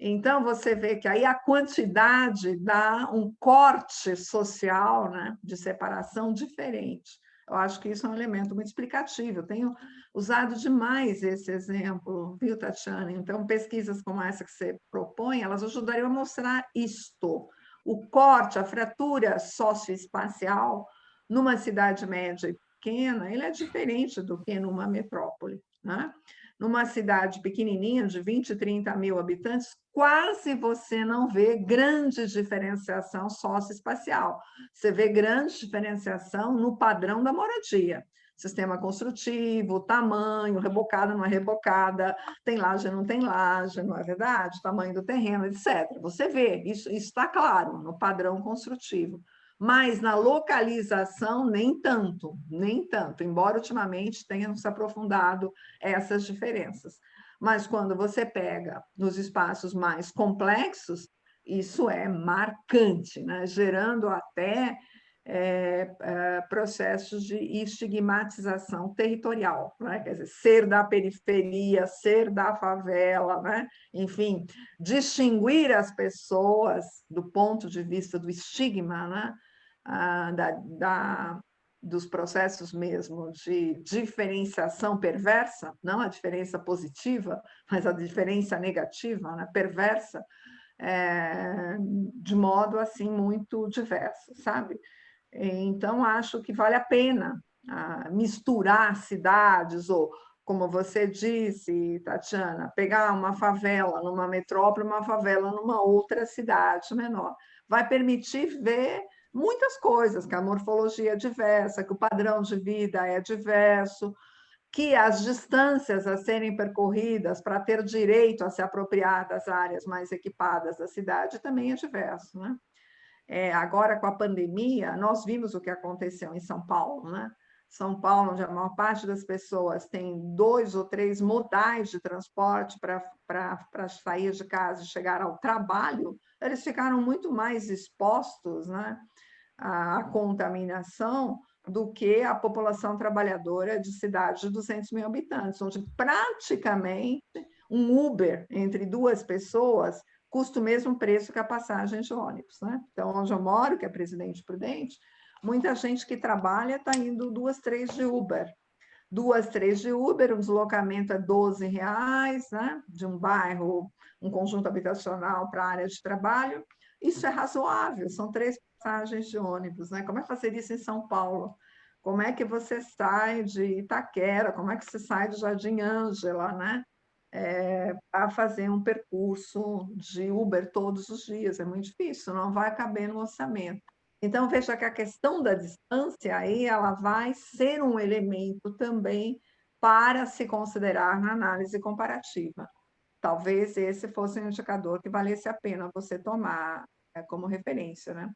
Então, você vê que aí a quantidade dá um corte social, né, de separação diferente. Eu acho que isso é um elemento muito explicativo. Eu tenho usado demais esse exemplo, viu, Tatiana? Então, pesquisas como essa que você propõe, elas ajudariam a mostrar isto. O corte, a fratura socioespacial numa cidade média e pequena, ele é diferente do que numa metrópole, né? Numa cidade pequenininha, de 20, 30 mil habitantes, quase você não vê grande diferenciação socioespacial. Você vê grande diferenciação no padrão da moradia. Sistema construtivo, tamanho, rebocada, não é rebocada, tem laje, não tem laje, não é verdade? Tamanho do terreno, etc. Você vê, isso está claro no padrão construtivo. Mas na localização, nem tanto, embora ultimamente tenham se aprofundado essas diferenças. Mas quando você pega nos espaços mais complexos, isso é marcante, né? Gerando até processos de estigmatização territorial, né? Quer dizer, ser da periferia, ser da favela, né? Enfim, distinguir as pessoas do ponto de vista do estigma, né? Dos processos mesmo de diferenciação perversa, não a diferença positiva, mas a diferença negativa, né? Perversa, de modo assim muito diverso, sabe? Então, acho que vale a pena misturar cidades, ou, como você disse, Tatiana, pegar uma favela numa metrópole, uma favela numa outra cidade menor. Vai permitir ver muitas coisas, que a morfologia é diversa, que o padrão de vida é diverso, que as distâncias a serem percorridas para ter direito a se apropriar das áreas mais equipadas da cidade também é diverso, né? Agora, com a pandemia, nós vimos o que aconteceu em São Paulo, né? São Paulo, onde a maior parte das pessoas tem 2 ou 3 modais de transporte para sair de casa e chegar ao trabalho, eles ficaram muito mais expostos, né, à contaminação do que a população trabalhadora de cidades de 200 mil habitantes, onde praticamente um Uber entre 2 pessoas custa o mesmo preço que a passagem de ônibus, né? Então, onde eu moro, que é Presidente Prudente, muita gente que trabalha está indo 2, 3 de Uber. 2, 3 de Uber, o deslocamento é R$12, né? De um bairro, um conjunto habitacional para a área de trabalho. Isso é razoável, são 3 passagens de ônibus, né? Como é fazer isso em São Paulo? Como é que você sai de Itaquera? Como é que você sai do Jardim Ângela, né? A fazer um percurso de Uber todos os dias. É muito difícil, não vai caber no orçamento. Então, veja que a questão da distância aí, ela vai ser um elemento também para se considerar na análise comparativa. Talvez esse fosse um indicador que valesse a pena você tomar como referência, né?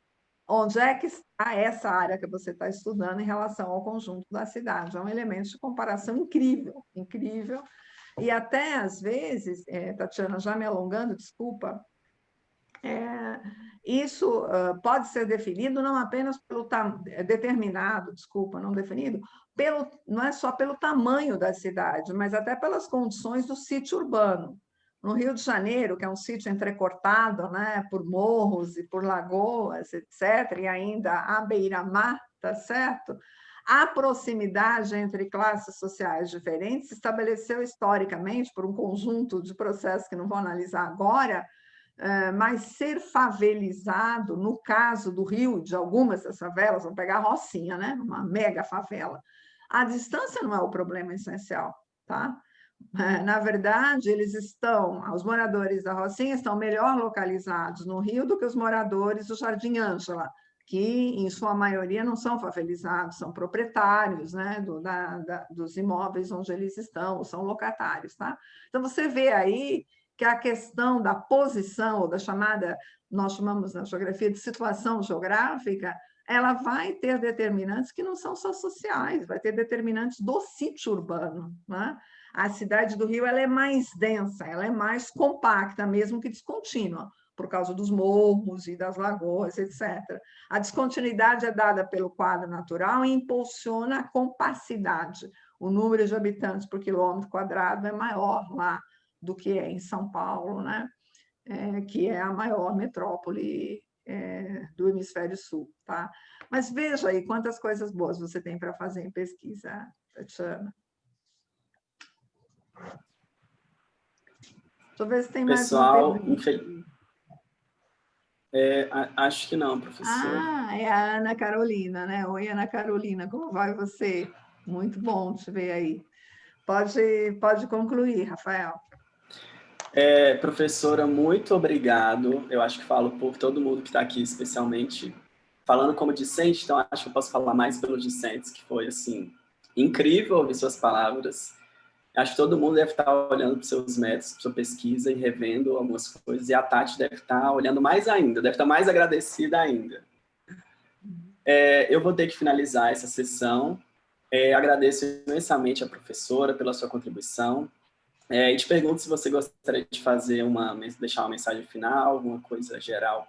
Onde é que está essa área que você está estudando em relação ao conjunto da cidade? É um elemento de comparação incrível, incrível. E até, às vezes, Tatiana, já me alongando, desculpa, isso pode ser definido não apenas pelo determinado, desculpa, não definido, não é só pelo tamanho da cidade, mas até pelas condições do sítio urbano. No Rio de Janeiro, que é um sítio entrecortado, né, por morros e por lagoas, etc., e ainda à beira-mar, tá certo? A proximidade entre classes sociais diferentes se estabeleceu historicamente por um conjunto de processos que não vou analisar agora, mas ser favelizado, no caso do Rio, de algumas das favelas, vamos pegar a Rocinha, né? Uma mega favela, a distância não é o problema essencial, tá? Na verdade, os moradores da Rocinha estão melhor localizados no Rio do que os moradores do Jardim Ângela, que, em sua maioria, não são favelizados, são proprietários, né, dos imóveis onde eles estão, são locatários, tá? Então, você vê aí que a questão da posição, ou da chamada, nós chamamos na geografia de situação geográfica, ela vai ter determinantes que não são só sociais, vai ter determinantes do sítio urbano, né? A cidade do Rio ela é mais densa, ela é mais compacta, mesmo que descontínua, por causa dos morros e das lagoas, etc. A descontinuidade é dada pelo quadro natural e impulsiona a compacidade. O número de habitantes por quilômetro quadrado é maior lá do que é em São Paulo, né? que é a maior metrópole do Hemisfério Sul, tá? Mas veja aí quantas coisas boas você tem para fazer em pesquisa, Tatiana. Deixa eu ver se tem mais uma Pessoal, pergunta. acho que não, professor. É a Ana Carolina, né? Oi, Ana Carolina, como vai você? Muito bom te ver aí. Pode concluir, Rafael. Professora, muito obrigado. Eu acho que falo por todo mundo que está aqui, especialmente falando como discente, então acho que eu posso falar mais pelos discentes, que foi, assim, incrível ouvir suas palavras. Acho que todo mundo deve estar olhando para os seus métodos, para sua pesquisa e revendo algumas coisas, e a Tati deve estar olhando mais ainda, deve estar mais agradecida ainda. Eu vou ter que finalizar essa sessão. Agradeço imensamente a professora pela sua contribuição. E te pergunto se você gostaria de deixar uma mensagem final, alguma coisa geral,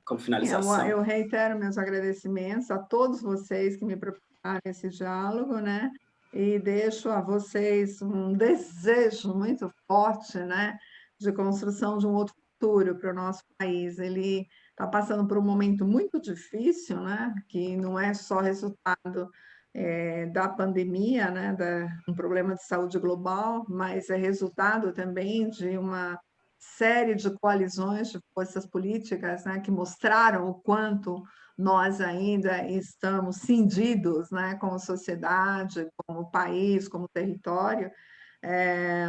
como finalização. Eu reitero meus agradecimentos a todos vocês que me propiciaram esse diálogo, né? E deixo a vocês um desejo muito forte, né, de construção de um outro futuro para o nosso país. Ele está passando por um momento muito difícil, né, que não é só resultado da pandemia, né, um problema de saúde global, mas é resultado também de uma série de coalizões de forças políticas, né, que mostraram o quanto nós ainda estamos cindidos, né, como sociedade, como país, como território.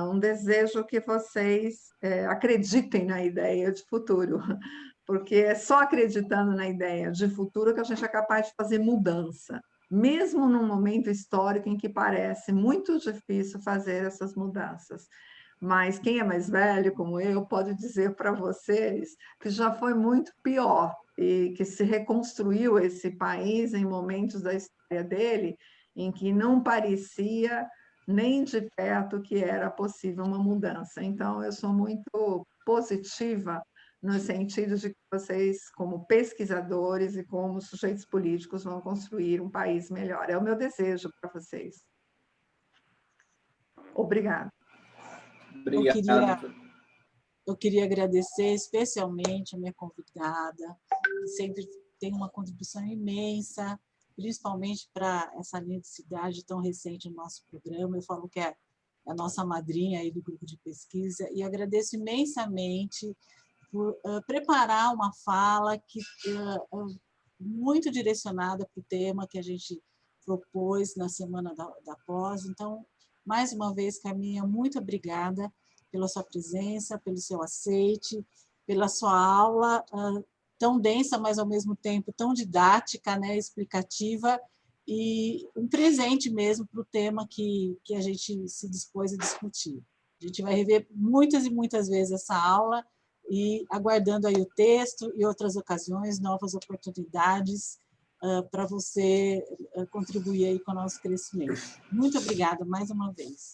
Um desejo que vocês acreditem na ideia de futuro, porque é só acreditando na ideia de futuro que a gente é capaz de fazer mudança, mesmo num momento histórico em que parece muito difícil fazer essas mudanças. Mas quem é mais velho, como eu, pode dizer para vocês que já foi muito pior e que se reconstruiu esse país em momentos da história dele em que não parecia nem de perto que era possível uma mudança. Então, eu sou muito positiva no sentido de que vocês, como pesquisadores e como sujeitos políticos, vão construir um país melhor. É o meu desejo para vocês. Obrigada. Obrigado. Eu queria agradecer especialmente a minha convidada, que sempre tem uma contribuição imensa, principalmente para essa linha de cidade tão recente no nosso programa. Eu falo que é a nossa madrinha aí do grupo de pesquisa, e agradeço imensamente por preparar uma fala que muito direcionada para o tema que a gente propôs na semana da pós. Então, mais uma vez, Carminha, muito obrigada pela sua presença, pelo seu aceite, pela sua aula tão densa, mas ao mesmo tempo tão didática, né, explicativa, e um presente mesmo para o tema que a gente se dispôs a discutir. A gente vai rever muitas e muitas vezes essa aula e aguardando aí o texto e outras ocasiões, novas oportunidades para você contribuir aí com o nosso crescimento. Muito obrigada mais uma vez.